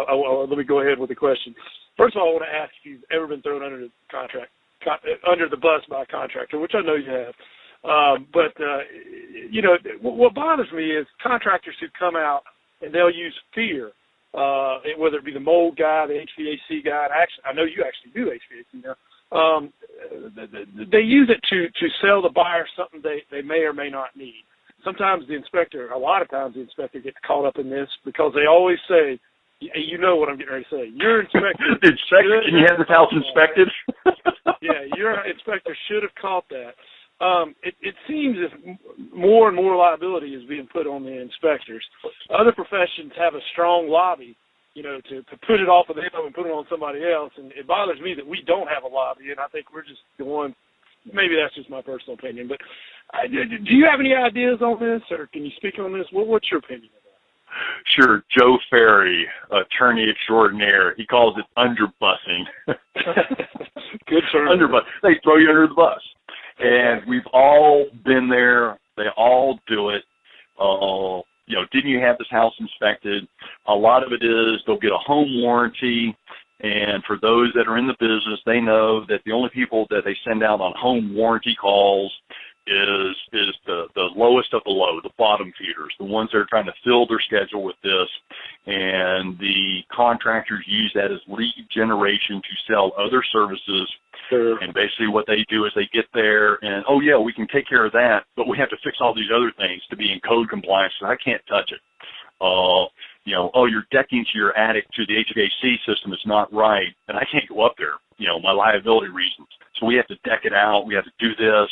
let me go ahead with the question. First of all, I want to ask if you've ever been thrown under the bus by a contractor, which I know you have. What bothers me is contractors who come out and they'll use fear, whether it be the mold guy, the HVAC guy. I know you actually do HVAC now. They use it to sell the buyer something they may or may not need. Sometimes a lot of times the inspector gets caught up in this because they always say, you know what I'm getting ready to say, your inspector. Can you have this house inspected? Yeah, your inspector should have caught that. It seems as more and more liability is being put on the inspectors. Other professions have a strong lobby, to put it off of them and put it on somebody else. And it bothers me that we don't have a lobby, and I think we're just the one. Maybe that's just my personal opinion. But do you have any ideas on this, or can you speak on this? What's your opinion of that? Sure. Joe Ferry, attorney extraordinaire, he calls it underbussing. Good term. Underbus. They throw you under the bus. And we've all been there. They all do it. Didn't you have this house inspected? A lot of it is they'll get a home warranty. And for those that are in the business, they know that the only people that they send out on home warranty calls is the lowest of the low, the bottom feeders, the ones that are trying to fill their schedule with this. And the contractors use that as lead generation to sell other services. Sure. And basically what they do is they get there and, oh, yeah, we can take care of that, but we have to fix all these other things to be in code compliance, so I can't touch it. Your decking to your attic to the HVAC system is not right, and I can't go up there, my liability reasons. So we have to deck it out. We have to do this.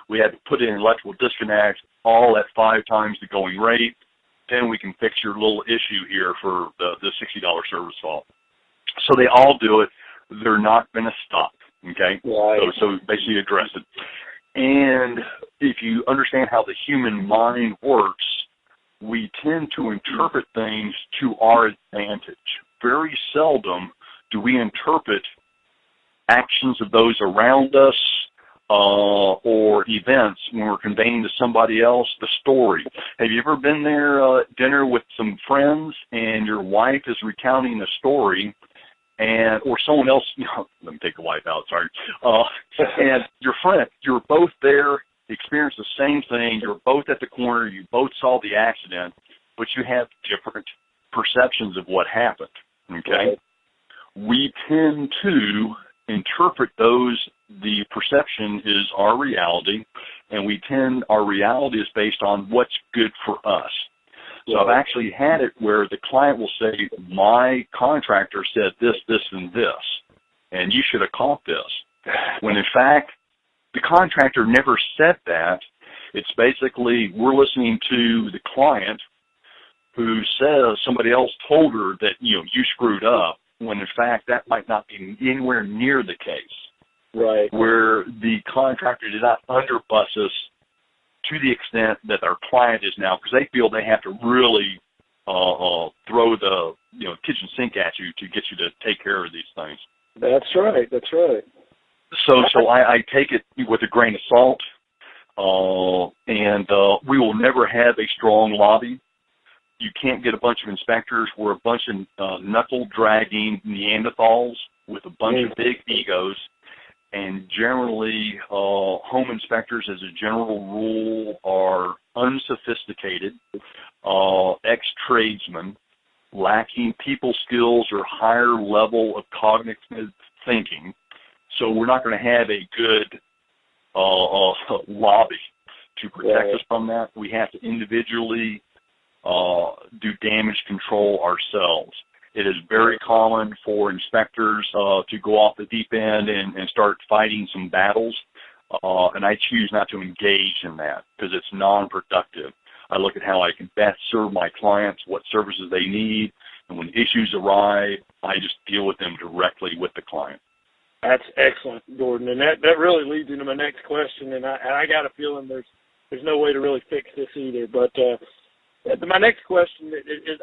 We have to put in electrical disconnect, all at 5 times the going rate. Then we can fix your little issue here for the $60 service fault. So they all do it. They're not going to stop. Okay, right. So basically address it. And if you understand how the human mind works, we tend to interpret things to our advantage. Very seldom do we interpret actions of those around us or events when we're conveying to somebody else the story. Have you ever been there at dinner with some friends and your wife is recounting a story or someone else, let me take the wife out, sorry, and your friend, you're both there, experienced the same thing, you're both at the corner, you both saw the accident, but you have different perceptions of what happened, okay? Right. We tend to interpret the perception is our reality, and our reality is based on what's good for us. So I've actually had it where the client will say, my contractor said this, this, and this, and you should have caught this. When in fact, the contractor never said that. It's basically we're listening to the client who says somebody else told her that, you screwed up, when in fact that might not be anywhere near the case. Right. Where the contractor did not underbus us to the extent that our client is now, because they feel they have to really throw the kitchen sink at you to get you to take care of these things. That's right. So I take it with a grain of salt, and we will never have a strong lobby. You can't get a bunch of inspectors. We're a bunch of knuckle-dragging Neanderthals with a bunch of big egos, and generally home inspectors as a general rule are unsophisticated, ex-tradesmen, lacking people skills or higher level of cognitive thinking. So we're not going to have a good lobby to protect us from that. We have to individually do damage control ourselves. It is very common for inspectors to go off the deep end and start fighting some battles, and I choose not to engage in that because it's non-productive. I look at how I can best serve my clients, what services they need, and when issues arise, I just deal with them directly with the client. That's excellent, Gordon, and that really leads into my next question, and I got a feeling there's no way to really fix this either, but my next question,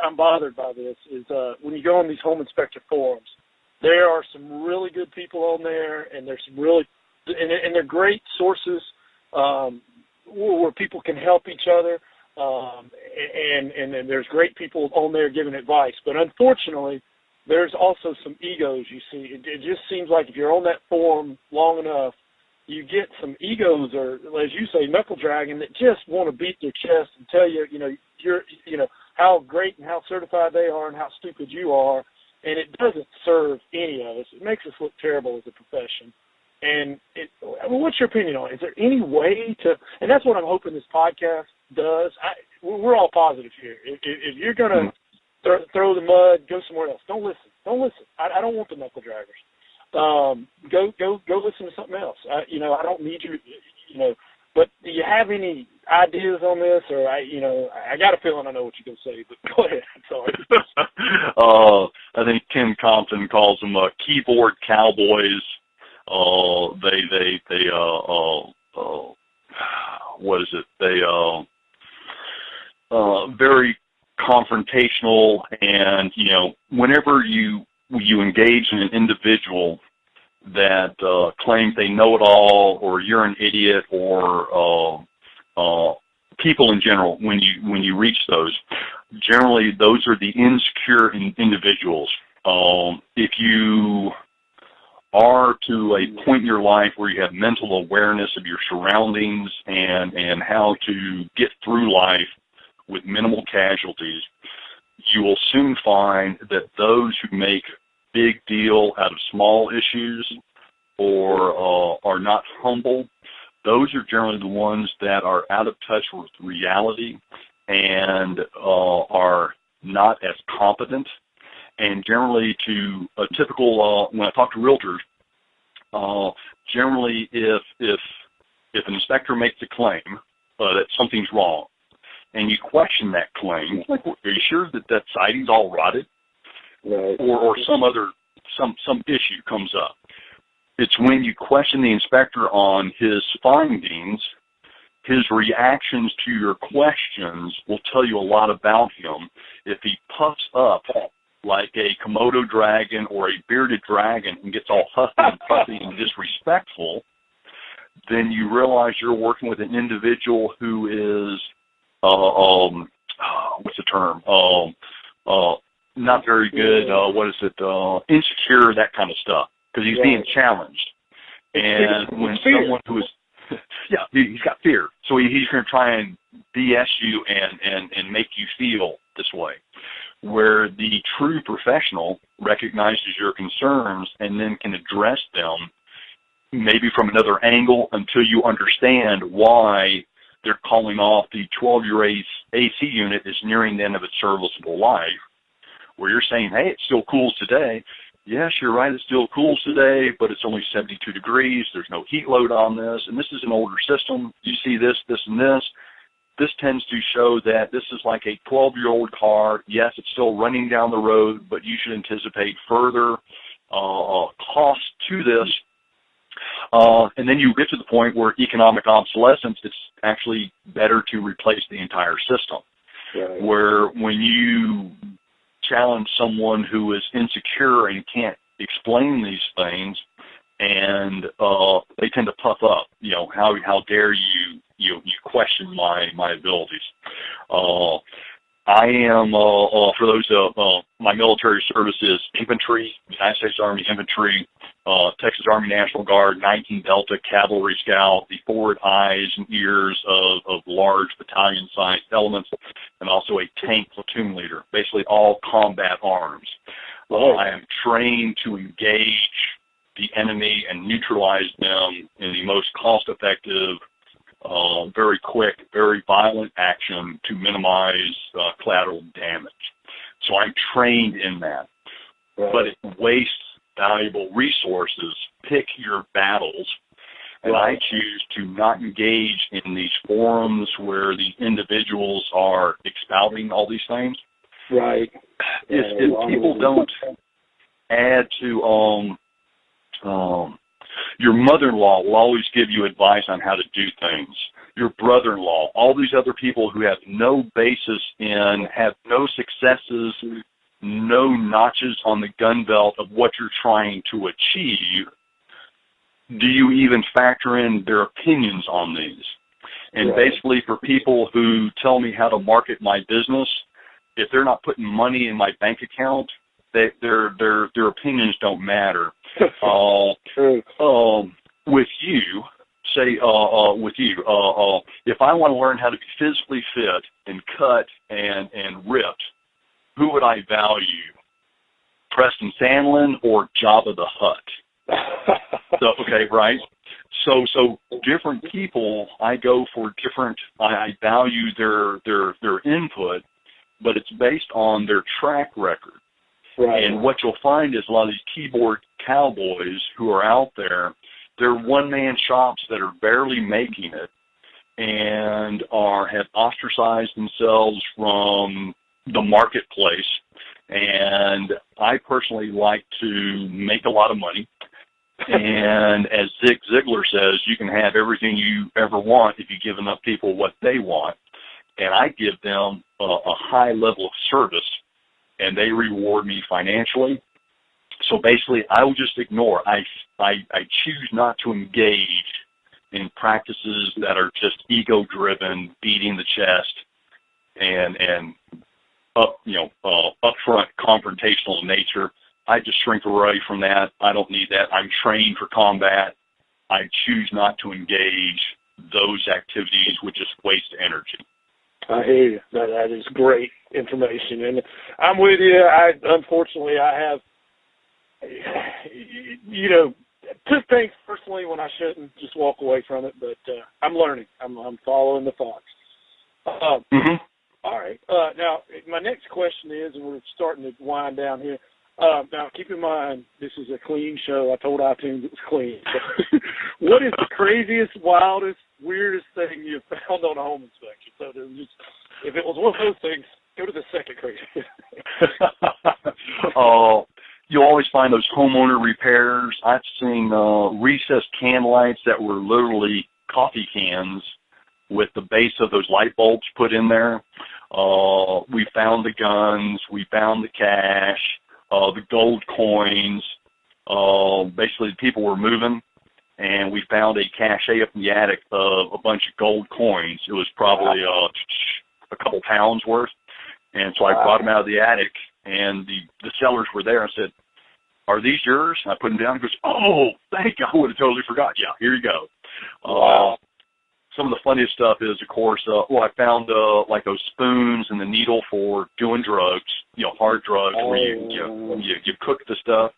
I'm bothered by this, is when you go on these home inspector forums, there are some really good people on there, and there's some really, and they're great sources where people can help each other, and there's great people on there giving advice. But unfortunately, there's also some egos you see. It just seems like if you're on that forum long enough, you get some egos, or as you say, knuckle dragging, that just want to beat their chest and tell you, how great and how certified they are and how stupid you are, and it doesn't serve any of us. It makes us look terrible as a profession. And what's your opinion on it? Is there any way to? And that's what I'm hoping this podcast does. We're all positive here. If you're gonna throw the mud, go somewhere else. Don't listen. I don't want the knuckle draggers. Go listen to something else. I don't need you, but do you have any ideas on this, or I got a feeling I know what you're going to say, but go ahead. Sorry. I think Tim Compton calls them keyboard cowboys. What is it? They very confrontational, and whenever you engage in an individual that claims they know it all, or you're an idiot, or people in general, when you reach those, generally those are the insecure individuals. If you are to a point in your life where you have mental awareness of your surroundings and how to get through life with minimal casualties, you will soon find that those who make big deal out of small issues or are not humble, those are generally the ones that are out of touch with reality and are not as competent. And generally, to a typical, when I talk to realtors, generally if an inspector makes a claim that something's wrong, and you question that claim, like, are you sure that siding's all rotted? Right. Or some issue comes up. It's when you question the inspector on his findings, his reactions to your questions will tell you a lot about him. If he puffs up like a Komodo dragon or a bearded dragon and gets all huffy and puffy and disrespectful, then you realize you're working with an individual who is, what's the term? Not very good, insecure, that kind of stuff, because he's being challenged. And when someone who is, he's got fear, so he's going to try and BS you and make you feel this way, where the true professional recognizes your concerns and then can address them maybe from another angle until you understand why they're calling off the 12-year AC unit is nearing the end of its serviceable life, where you're saying, hey, it still cools today. Yes, you're right, it still cools today, but it's only 72 degrees. There's no heat load on this, and this is an older system. You see this, this, and this. This tends to show that this is like a 12-year-old car. Yes, it's still running down the road, but you should anticipate further costs to this. And then you get to the point where economic obsolescence, it's actually better to replace the entire system. Right. Where when you challenge someone who is insecure and can't explain these things, and they tend to puff up, how dare you question my abilities. I am, for those my military service is infantry, United States Army infantry. Texas Army National Guard, 19 Delta Cavalry Scout, the forward eyes and ears of large battalion-sized elements, and also a tank platoon leader, basically all combat arms. I am trained to engage the enemy and neutralize them in the most cost-effective, very quick, very violent action to minimize collateral damage. So I'm trained in that. But it wastes valuable resources. Pick your battles. And I choose to not engage in these forums where the individuals are expounding all these things. Right. If people don't add to, your mother-in-law will always give you advice on how to do things. Your brother-in-law, all these other people who have no basis in, have no successes, no notches on the gun belt of what you're trying to achieve. Do you even factor in their opinions on these? And basically for people who tell me how to market my business, if they're not putting money in my bank account, their opinions don't matter. With you, if I want to learn how to be physically fit and cut and ripped, who would I value? Preston Sandlin or Jabba the Hutt? So, okay, right? So different people, I go for different. I value their input, but it's based on their track record. Right. And what you'll find is a lot of these keyboard cowboys who are out there, they're one-man shops that are barely making it and have ostracized themselves from the marketplace. And I personally like to make a lot of money. And as Zig Ziglar says, you can have everything you ever want if you give enough people what they want. And I give them a high level of service, and they reward me financially. So basically, I will just ignore. I choose not to engage in practices that are just ego-driven, beating the chest, and upfront confrontational in nature. I just shrink away from that. I don't need that. I'm trained for combat. I choose not to engage those activities which just waste energy. I hear you. That is great information, and I'm with you. Unfortunately, I have, took things personally when I shouldn't, just walk away from it. But I'm learning. I'm following the thoughts. All right. Now, my next question is, and we're starting to wind down here. Now, keep in mind, this is a clean show. I told iTunes it was clean. What is the craziest, wildest, weirdest thing you've found on a home inspection? So if it was one of those things, go to the second craziest. You'll always find those homeowner repairs. I've seen recessed can lights that were literally coffee cans with the base of those light bulbs put in there. We found the guns. We found the cash. The gold coins. Basically, the people were moving, and we found a cache up in the attic of a bunch of gold coins. It was probably a couple pounds worth. And so I brought them out of the attic, and the sellers were there. I said, "Are these yours?" And I put them down. He goes, "Oh, thank you. I would have totally forgot." Yeah, here you go. Some of the funniest stuff is, of course, I found like those spoons and the needle for doing drugs, hard drugs, where you cook the stuff.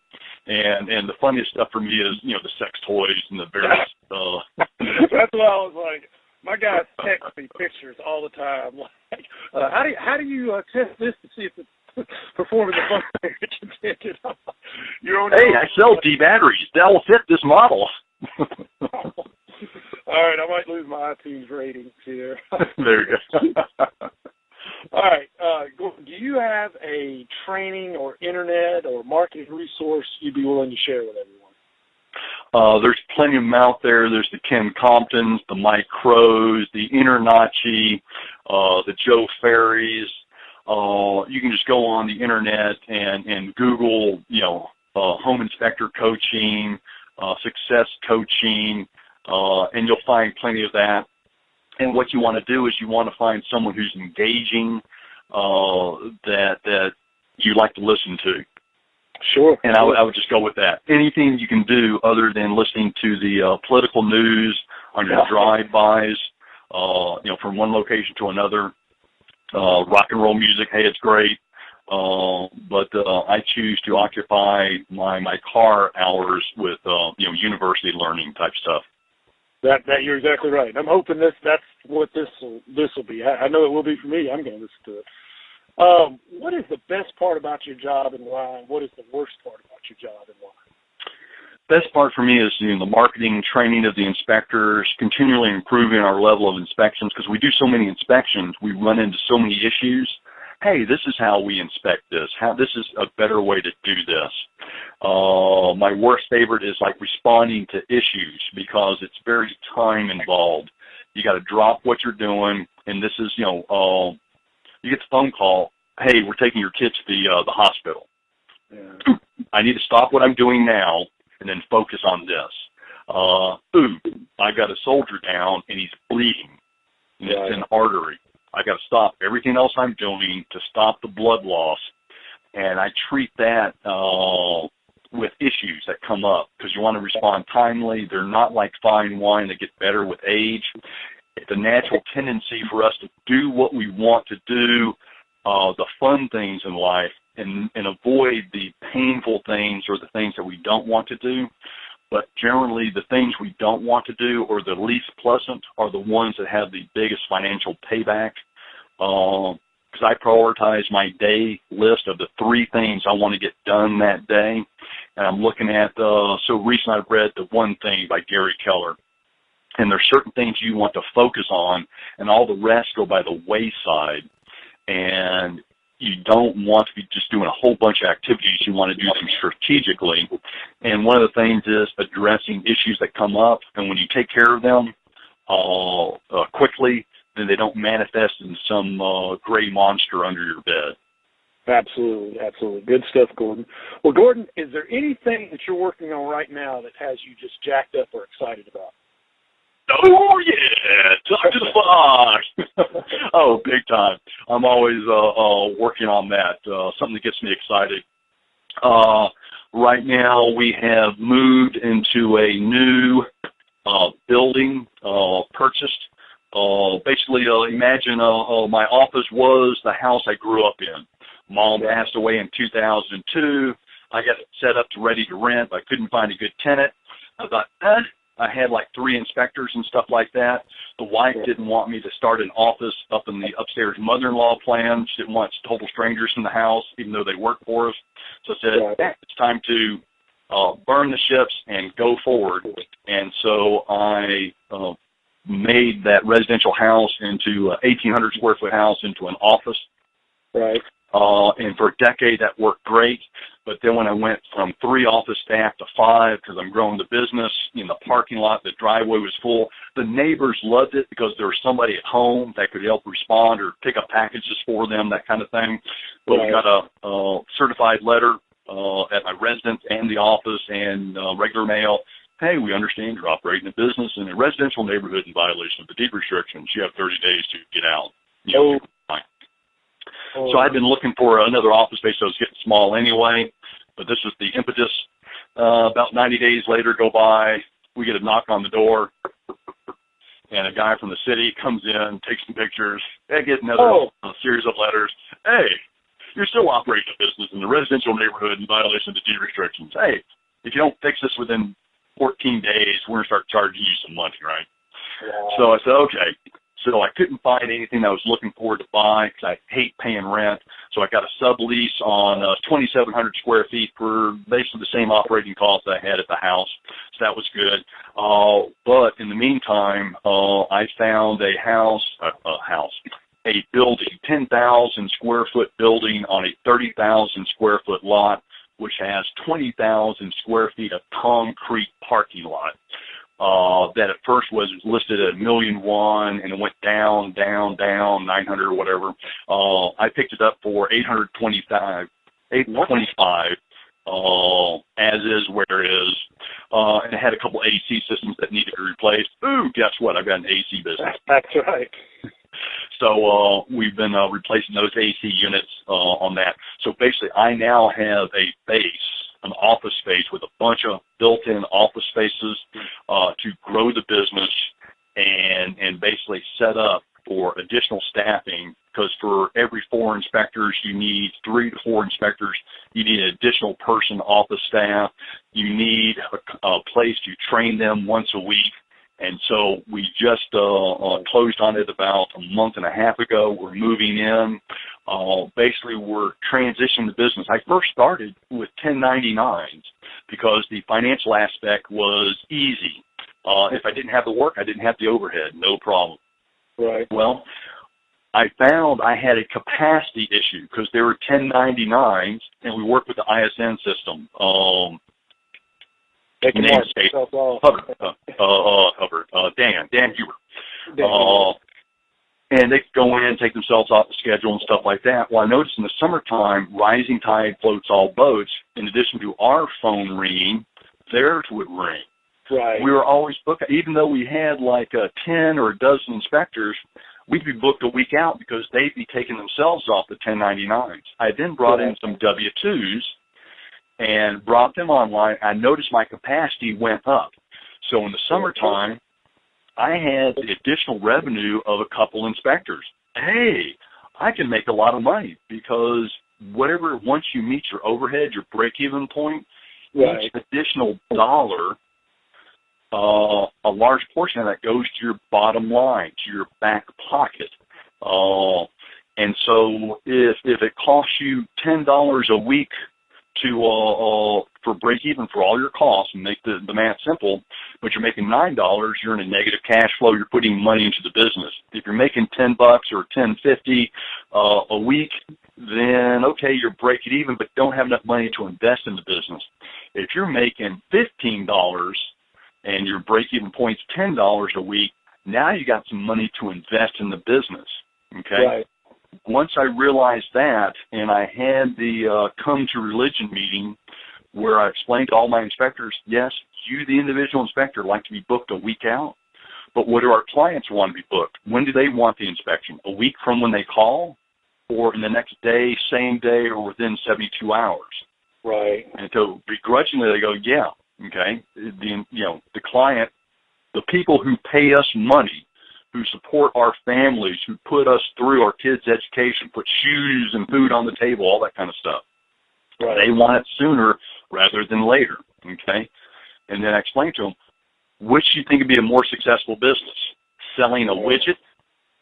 And the funniest stuff for me is, the sex toys and the various. That's what I was like. My guys text me pictures all the time. Like, how do you test this to see if it's performing the function that you intended? Hey, I sell D batteries. That will fit this model. All right, I might lose my iTunes ratings here. There you go. All right, Gordon, do you have a training or internet or marketing resource you'd be willing to share with everyone? There's plenty of them out there. There's the Ken Comptons, the Mike Crows, the Internachi, the Joe Ferries. You can just go on the internet and Google, home inspector coaching, success coaching, and you'll find plenty of that. And what you want to do is you want to find someone who's engaging, that you like to listen to. Sure. And I would just go with that. Anything you can do other than listening to the political news on your drive-bys, from one location to another. Rock and roll music, hey, it's great. But I choose to occupy my car hours with university learning type stuff. That you're exactly right. I'm hoping that's what this will be. I know it will be for me. I'm going to listen to it. What is the best part about your job and why? And what is the worst part about your job and why? Best part for me is the marketing, training of the inspectors, continually improving our level of inspections, because we do so many inspections, we run into so many issues. Hey, this is how we inspect this. This is a better way to do this. My worst favorite is like responding to issues, because it's very time involved. You got to drop what you're doing, and this is, you get the phone call, hey, we're taking your kids to the hospital. Yeah. I need to stop what I'm doing now and then focus on this. I got a soldier down and he's bleeding. And it's an artery. I got to stop everything else I'm doing to stop the blood loss. And I treat that with issues that come up, because you want to respond timely. They're not like fine wine that get better with age. It's a natural tendency for us to do what we want to do, the fun things in life, and avoid the painful things or the things that we don't want to do. But generally, the things we don't want to do or the least pleasant are the ones that have the biggest financial payback. Because I prioritize my day list of the 3 things I want to get done that day. And I'm looking at, so recently I've read The One Thing by Gary Keller. And there's certain things you want to focus on, and all the rest go by the wayside. And you don't want to be just doing a whole bunch of activities. You want to do them strategically. And one of the things is addressing issues that come up. And when you take care of them quickly, then they don't manifest in some gray monster under your bed. Absolutely, absolutely. Good stuff, Gordon. Well, Gordon, is there anything that you're working on right now that has you just jacked up or excited about? Oh, yeah, talk to the boss. Oh, big time. I'm always working on that, something that gets me excited. Right now, we have moved into a new building purchased. Basically, imagine my office was the house I grew up in. Mom passed away in 2002. I got it set up to ready to rent, but I couldn't find a good tenant. I thought, I had like 3 inspectors and stuff like that. The wife didn't want me to start an office up in the upstairs mother-in-law plan. She didn't want total strangers in the house, even though they worked for us. So I said, it's time to burn the ships and go forward. And so I made that residential house into an 1,800 square foot house into an office. Right. And for a decade, that worked great. But then when I went from 3 office staff to 5, because I'm growing the business, in the parking lot, the driveway was full. The neighbors loved it because there was somebody at home that could help respond or pick up packages for them, that kind of thing. But we got a certified letter at my residence and the office and regular mail. Hey, we understand you're operating a business in a residential neighborhood in violation of the deed restrictions. You have 30 days to get out. So I'd been looking for another office space, so I was getting small anyway, but this was the impetus. About 90 days later go by, we get a knock on the door, and a guy from the city comes in, takes some pictures. I get another series of letters. Hey, you're still operating a business in a residential neighborhood in violation of the deed restrictions. Hey, if you don't fix this within 14 days, we're going to start charging you some money, right? Yeah. So I said, okay. So I couldn't find anything I was looking forward to buy because I hate paying rent. So I got a sublease on 2,700 square feet for basically the same operating costs I had at the house. So that was good. But in the meantime, I found a building, 10,000 square foot building on a 30,000 square foot lot, which has 20,000 square feet of concrete parking lot. That at first was listed at $1.1 million, and it went down, 900 or whatever. I picked it up for $825, as is where it is. And it had a couple AC systems that needed to be replaced. Ooh, guess what? I've got an AC business. That's right. So we've been replacing those AC units on that. So basically, I now have a base, an office space with a bunch of built-in office spaces to grow the business and basically set up for additional staffing, because for every 4 inspectors, you need 3 to 4 inspectors. You need an additional person off the staff. You need a place to train them once a week. And so we just closed on it about a month and a half ago. We're moving in. Basically, we're transitioning the business. I first started with 1099s because the financial aspect was easy. If I didn't have the work, I didn't have the overhead, no problem. Right. Well, I found I had a capacity issue because there were 1099s, and we worked with the ISN system. Dan Huber. And they could go in, take themselves off the schedule and stuff like that. Well, I noticed in the summertime, rising tide floats all boats. In addition to our phone ringing, theirs would ring. Right. We were always booked, even though we had like 10 or a dozen inspectors, we'd be booked a week out because they'd be taking themselves off the 1099s. I then brought in some W-2s and brought them online. I noticed my capacity went up. So in the summertime, I had the additional revenue of a couple inspectors. Hey, I can make a lot of money because once you meet your overhead, your break-even point, each additional dollar, a large portion of that goes to your bottom line, to your back pocket. And so if it costs you $10 a week for break even for all your costs and make the math simple, but you're making $9, you're in a negative cash flow. You're putting money into the business. If you're making $10 or $10.50 a week, then okay, you're breaking even, but don't have enough money to invest in the business. If you're making $15 and your break-even point's $10 a week, now you got some money to invest in the business. Okay. Right. Once I realized that, and I had the come to religion meeting where I explained to all my inspectors, yes, you, the individual inspector, like to be booked a week out, but what do our clients want to be booked? When do they want the inspection? A week from when they call, or in the next day, same day, or within 72 hours? Right. And so begrudgingly they go, yeah, okay. The client, the people who pay us money, who support our families, who put us through our kids' education, put shoes and food on the table, all that kind of stuff. Right. They want it sooner rather than later, okay? And then I explained to them, which do you think would be a more successful business? Selling a widget,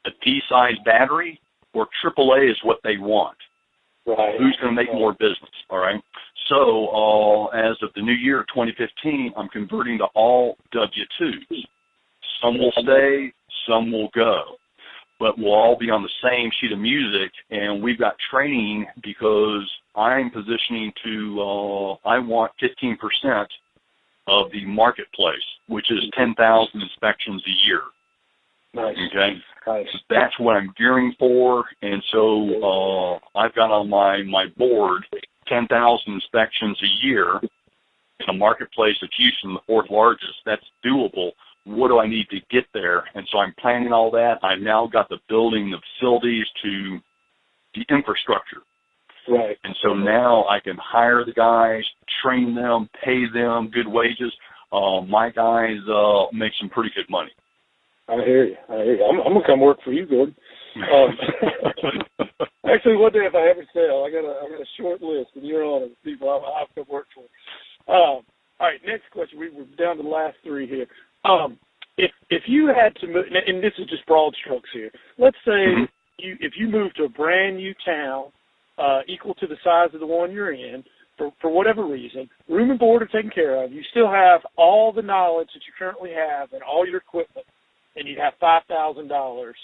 a D-size battery, or AAA is what they want? Right. Who's going to make more business, all right? So as of the new year, 2015, I'm converting to all W-2s. Some will stay, some will go, but we'll all be on the same sheet of music, and we've got training because I'm positioning to, I want 15% of the marketplace, which is 10,000 inspections a year. Nice. Okay? Nice. So that's what I'm gearing for, and so I've got on my board 10,000 inspections a year in a marketplace of Houston, the 4th largest. That's doable. What do I need to get there? And so I'm planning all that. I've now got the building, the facilities, to the infrastructure. Right. And so now I can hire the guys, train them, pay them good wages. My guys make some pretty good money. I hear you. I'm going to come work for you, Gordon. Actually, one day if I ever sell, I got a short list, and you're on it, people I'll come work for. All right, next question. We're down to the last 3 here. If you had to move, and this is just broad strokes here. Let's say if you move to a brand new town equal to the size of the one you're in, for whatever reason, room and board are taken care of. You still have all the knowledge that you currently have and all your equipment, and you have $5,000.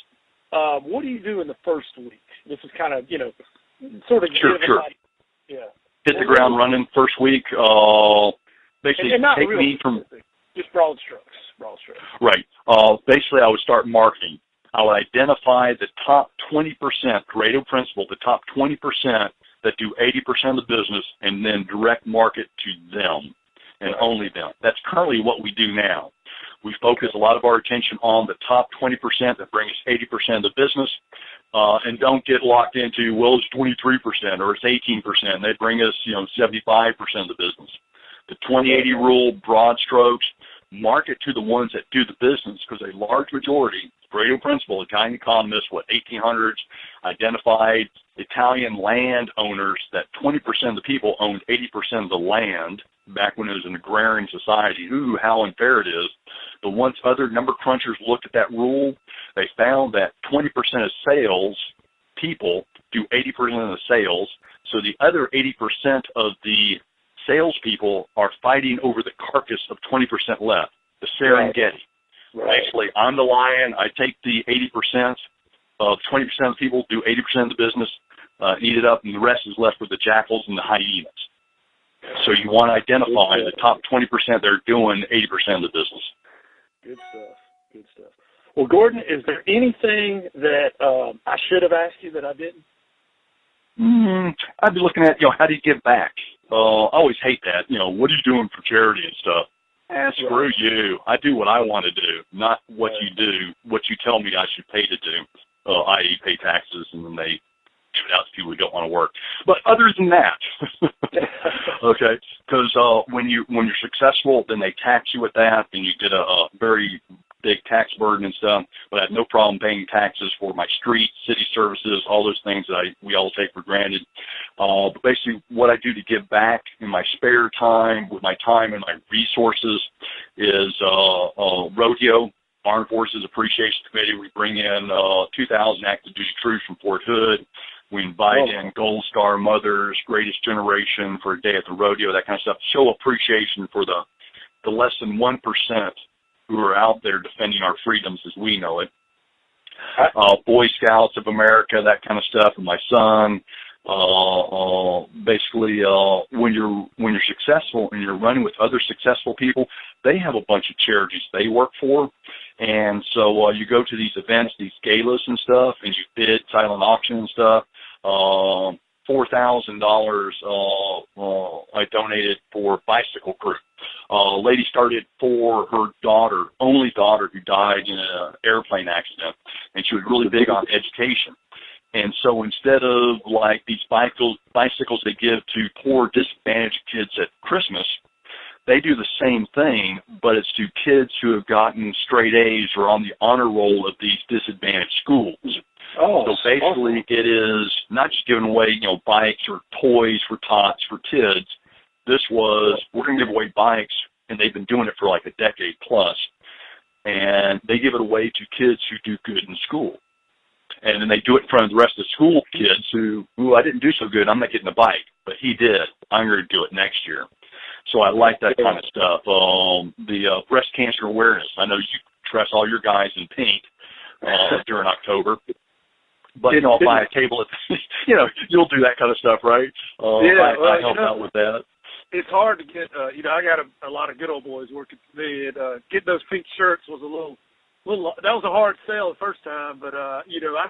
What do you do in the first week? This is kind of, sort of sure. Yeah. Hit the ground running first week. Basically, and not take really me from just broad strokes. Right. Basically, I would start marketing. I would identify the top 20%, creative principle, the top 20% that do 80% of the business, and then direct market to them and only them. That's currently what we do now. We focus a lot of our attention on the top 20% that bring us 80% of the business, and don't get locked into, well, it's 23% or it's 18%. They bring us, 75% of the business. The 20-80 rule, broad strokes, market to the ones that do the business, because a large majority, Pareto principle, Italian economists, 1800s, identified Italian landowners that 20% of the people owned 80% of the land back when it was an agrarian society. Ooh, how unfair it is. But once other number crunchers looked at that rule, they found that 20% of sales people do 80% of the sales, so the other 80% of the salespeople are fighting over the carcass of 20% left, the Serengeti. Right. Basically, I'm the lion. I take the 80%. 20% of the people do 80% of the business, eat it up, and the rest is left with the jackals and the hyenas. So you want to identify the top 20% that are doing 80% of the business. Good stuff. Good stuff. Well, Gordon, is there anything that I should have asked you that I didn't? I'd be looking at, how do you give back? I always hate that. What are you doing for charity and stuff? Screw you. I do what I want to do, not what you do, what you tell me I should pay to do, i.e. pay taxes, and then they give it out to people who don't want to work. But other than that, okay, because when you're successful, then they tax you with that, and you get a very big tax burden and stuff. But I have no problem paying taxes for my streets, city services, all those things that we all take for granted. But basically, what I do to give back in my spare time, with my time and my resources, is rodeo. Armed Forces Appreciation Committee. We bring in 2,000 active duty troops from Fort Hood. We invite in Gold Star mothers, Greatest Generation for a day at the rodeo, that kind of stuff. Show appreciation for the less than 1% who are out there defending our freedoms as we know it. Boy Scouts of America, that kind of stuff, and my son. Basically, when you're successful and you're running with other successful people, they have a bunch of charities they work for, and so you go to these events, these galas and stuff, and you bid silent auction and stuff. $4,000 I donated for bicycle crew. A lady started for her daughter, only daughter, who died in an airplane accident, and she was really big on education. And so instead of like these bicycles they give to poor, disadvantaged kids at Christmas, they do the same thing, but it's to kids who have gotten straight A's or on the honor roll of these disadvantaged schools. So basically it is not just giving away, bikes or toys for tots for kids. This was, we're going to give away bikes, and they've been doing it for like a decade plus, and they give it away to kids who do good in school. And then they do it in front of the rest of the school kids who, I didn't do so good, I'm not getting a bike, but he did. I'm going to do it next year. So I like that kind of stuff. The breast cancer awareness. I know you dress all your guys in pink during October. But, I'll buy a table. You'll do that kind of stuff, right? I help out with that. It's hard to get, I got a lot of good old boys working for me, and getting those pink shirts was a little, that was a hard sell the first time, but, I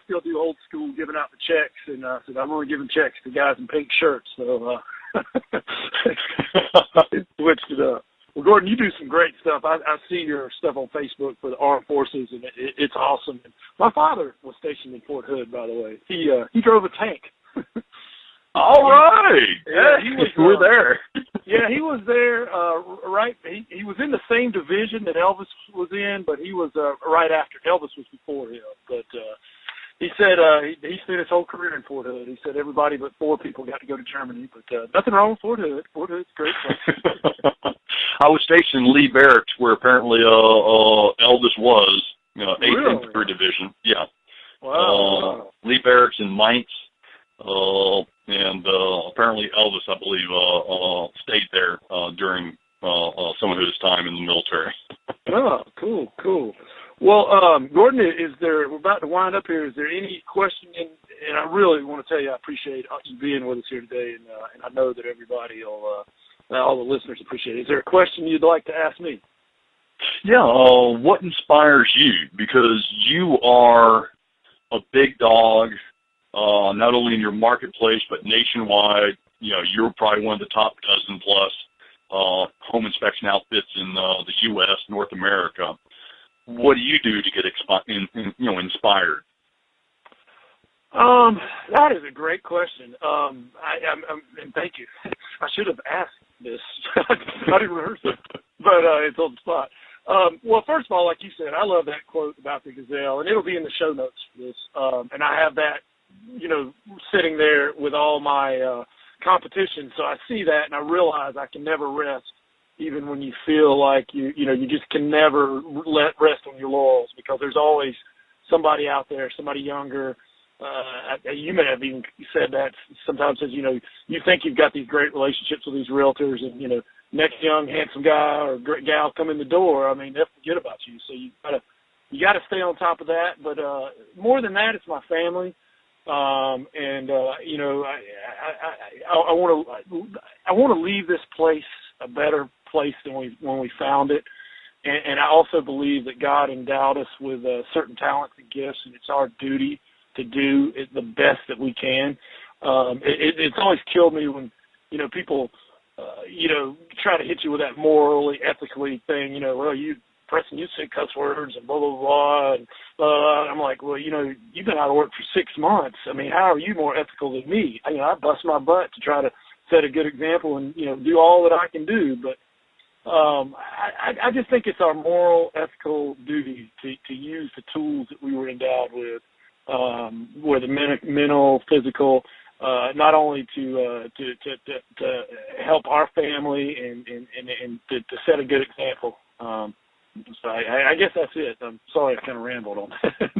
still do old school giving out the checks, and so I'm only giving checks to guys in pink shirts, so switched it up. Well, Gordon, you do some great stuff. I see your stuff on Facebook for the Armed Forces, and it's awesome. And my father was stationed in Fort Hood, by the way. He drove a tank. All right. Yeah, he was. We're there. Yeah, he was there. Right. He was in the same division that Elvis was in, but he was right after. Elvis was before him. But he said he spent his whole career in Fort Hood. He said everybody but 4 people got to go to Germany. But nothing wrong with Fort Hood. Fort Hood's great. I was stationed in Lee Barracks, where apparently Elvis was, 8th Really? Infantry Division. Yeah. Wow. Lee Barracks in Mainz. And apparently Elvis, I believe, stayed there during some of his time in the military. Oh, cool. Well, Gordon, we're about to wind up here. Is there any question? And I really want to tell you I appreciate you being with us here today, and I know that everybody will, all the listeners appreciate it. Is there a question you'd like to ask me? Yeah, what inspires you? Because you are a big dog, not only in your marketplace, but nationwide. You're probably one of the top dozen plus home inspection outfits in the U.S., North America. What do you do to get inspired? That is a great question. And thank you. I should have asked this. I didn't rehearse it, but it's on the spot. Well, first of all, like you said, I love that quote about the gazelle, and it'll be in the show notes for this. And I have that, sitting there with all my competition. So I see that, and I realize I can never rest, even when you feel like you just can never rest on your laurels, because there's always somebody out there, somebody younger. You may have even said that sometimes, as you think you've got these great relationships with these realtors, and next young handsome guy or great gal come in the door, I mean, they'll forget about you. So you gotta stay on top of that. But more than that, it's my family, I want to leave this place a better place than when we found it. And I also believe that God endowed us with certain talents and gifts, and it's our duty to do it the best that we can. It's always killed me when, people, try to hit you with that morally, ethically thing, well, Preston, you say cuss words and blah, blah, blah, and blah, blah. I'm like, well, you've been out of work for 6 months. I mean, how are you more ethical than me? I bust my butt to try to set a good example and, do all that I can do. But I just think it's our moral, ethical duty to use the tools that we were endowed with, whether mental, physical, not only to help our family and to set a good example. So I guess that's it. I'm sorry I kind of rambled on that.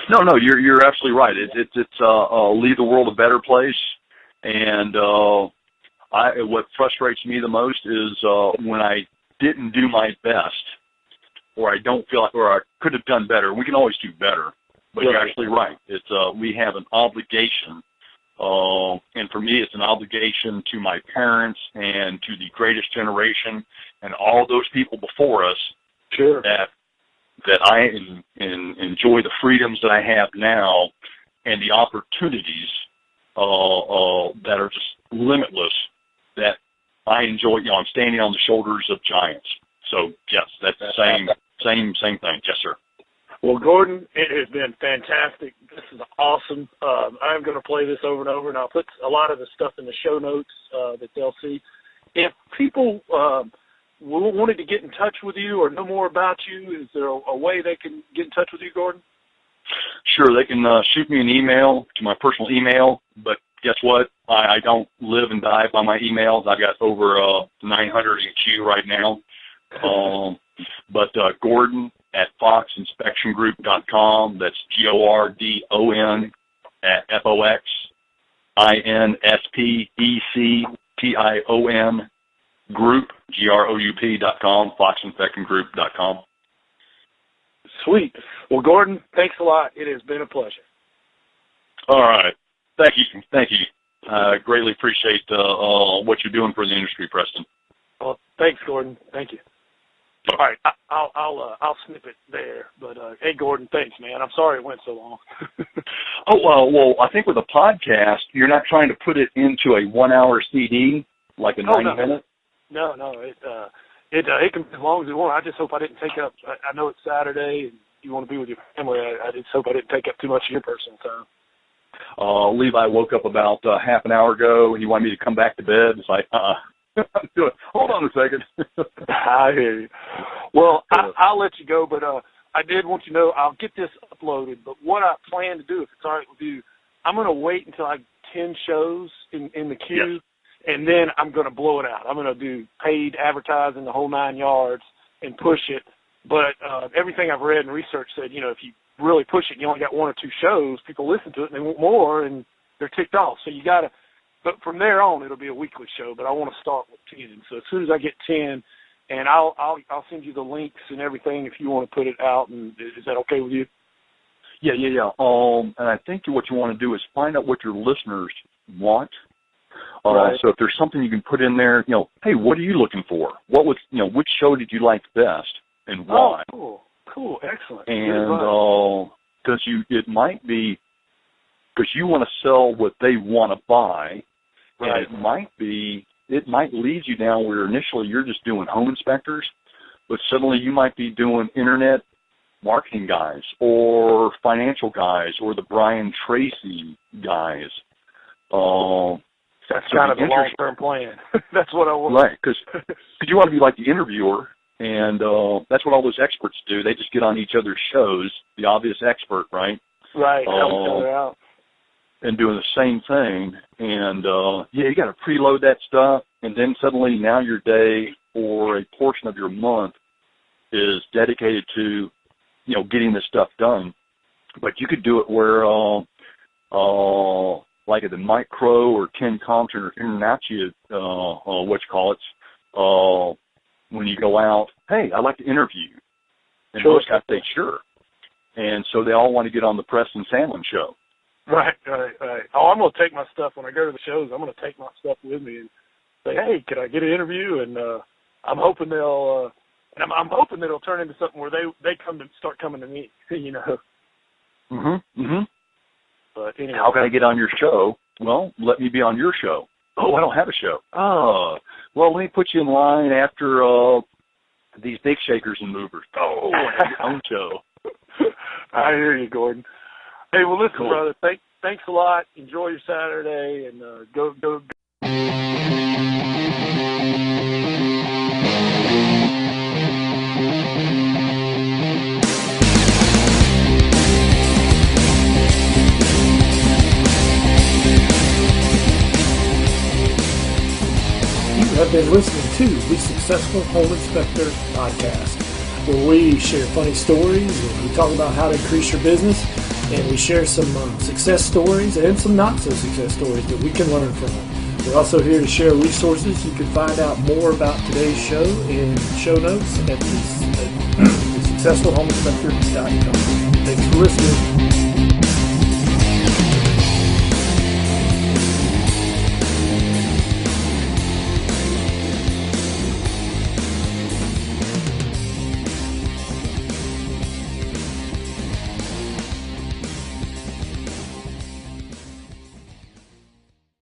No, you're absolutely right. It's leave the world a better place. And what frustrates me the most is when I didn't do my best, or I don't feel like, or I could have done better. We can always do better. But you're actually right. It's we have an obligation, and for me, it's an obligation to my parents and to the greatest generation and all those people before us. Sure. That I enjoy the freedoms that I have now and the opportunities that are just limitless. That I enjoy. I'm standing on the shoulders of giants. So yes, that's the same thing. Yes, sir. Well, Gordon, it has been fantastic. This is awesome. I'm going to play this over and over, and I'll put a lot of the stuff in the show notes that they'll see. If people wanted to get in touch with you or know more about you, is there a way they can get in touch with you, Gordon? Sure, they can shoot me an email to my personal email, but guess what? I don't live and die by my emails. I've got over 900 in queue right now. But Gordon at foxinspectiongroup.com. That's GORDON at FOXINSPECTION group, GROUP.com, foxinspectiongroup.com. Sweet. Well, Gordon, thanks a lot. It has been a pleasure. All right. Thank you. Greatly appreciate what you're doing for the industry, Preston. Well, thanks, Gordon. Thank you. All right, I'll snip it there. But hey, Gordon, thanks, man. I'm sorry it went so long. Well, I think with a podcast, you're not trying to put it into a 1-hour CD like a 90-minute. No, it can be as long as you want. I just hope I didn't take up. I know it's Saturday and you want to be with your family. I just hope I didn't take up too much of your personal time. Levi woke up about half an hour ago, and he wanted me to come back to bed. It's like, hold on a second. I hear you. Well, I'll let you go, but I did want you to know I'll get this uploaded. But what I plan to do, if it's all right with you, I'm going to wait until I 10 shows in the queue, yes. And then I'm going to blow it out. I'm going to do paid advertising, the whole 9 yards, and push it. But everything I've read and researched said, if you really push it, you only got 1 or 2 shows, people listen to it and they want more, and they're ticked off. So you got to. But from there on, it'll be a weekly show. But I want to start with 10. So as soon as I get 10, and I'll send you the links and everything if you want to put it out. And is that okay with you? Yeah. And I think what you want to do is find out what your listeners want. Right. So if there's something you can put in there, hey, what are you looking for? What was, which show did you like best and why? Oh, cool, excellent. And because it might be because you want to sell what they want to buy. Right. And it might be it might lead you down where initially you're just doing home inspectors, but suddenly you might be doing internet marketing guys or financial guys or the Brian Tracy guys. That's kind of a long-term plan. That's what I want. Right, because you want to be like the interviewer, and that's what all those experts do. They just get on each other's shows, the obvious expert, right? Right, help each other out. And doing the same thing. And, you got to preload that stuff, and then suddenly now your day or a portion of your month is dedicated to, getting this stuff done. But you could do it where, like at the micro or 10 comps or Internatia, when you go out, hey, I'd like to interview. And sure. Most guys say, sure. And so they all want to get on the Preston Sandlin show. Right. Oh, I'm going to take my stuff when I go to the shows. I'm going to take my stuff with me and say, hey, can I get an interview? And I'm hoping they'll I'm hoping that it'll turn into something where they start coming to me, But anyway. How can I get on your show? Well, let me be on your show. Oh, I don't have a show. Oh, well, let me put you in line after these big shakers and movers. Oh, I have your own show. I hear you, Gordon. Hey, well, listen, cool. brother, thanks a lot. Enjoy your Saturday, and go. You have been listening to the Successful Home Inspector podcast, where we share funny stories, and we talk about how to increase your business, and we share some success stories and some not so success stories that we can learn from. We're also here to share resources. You can find out more about today's show in show notes at the successfulhomeinspector.com. Thanks for listening.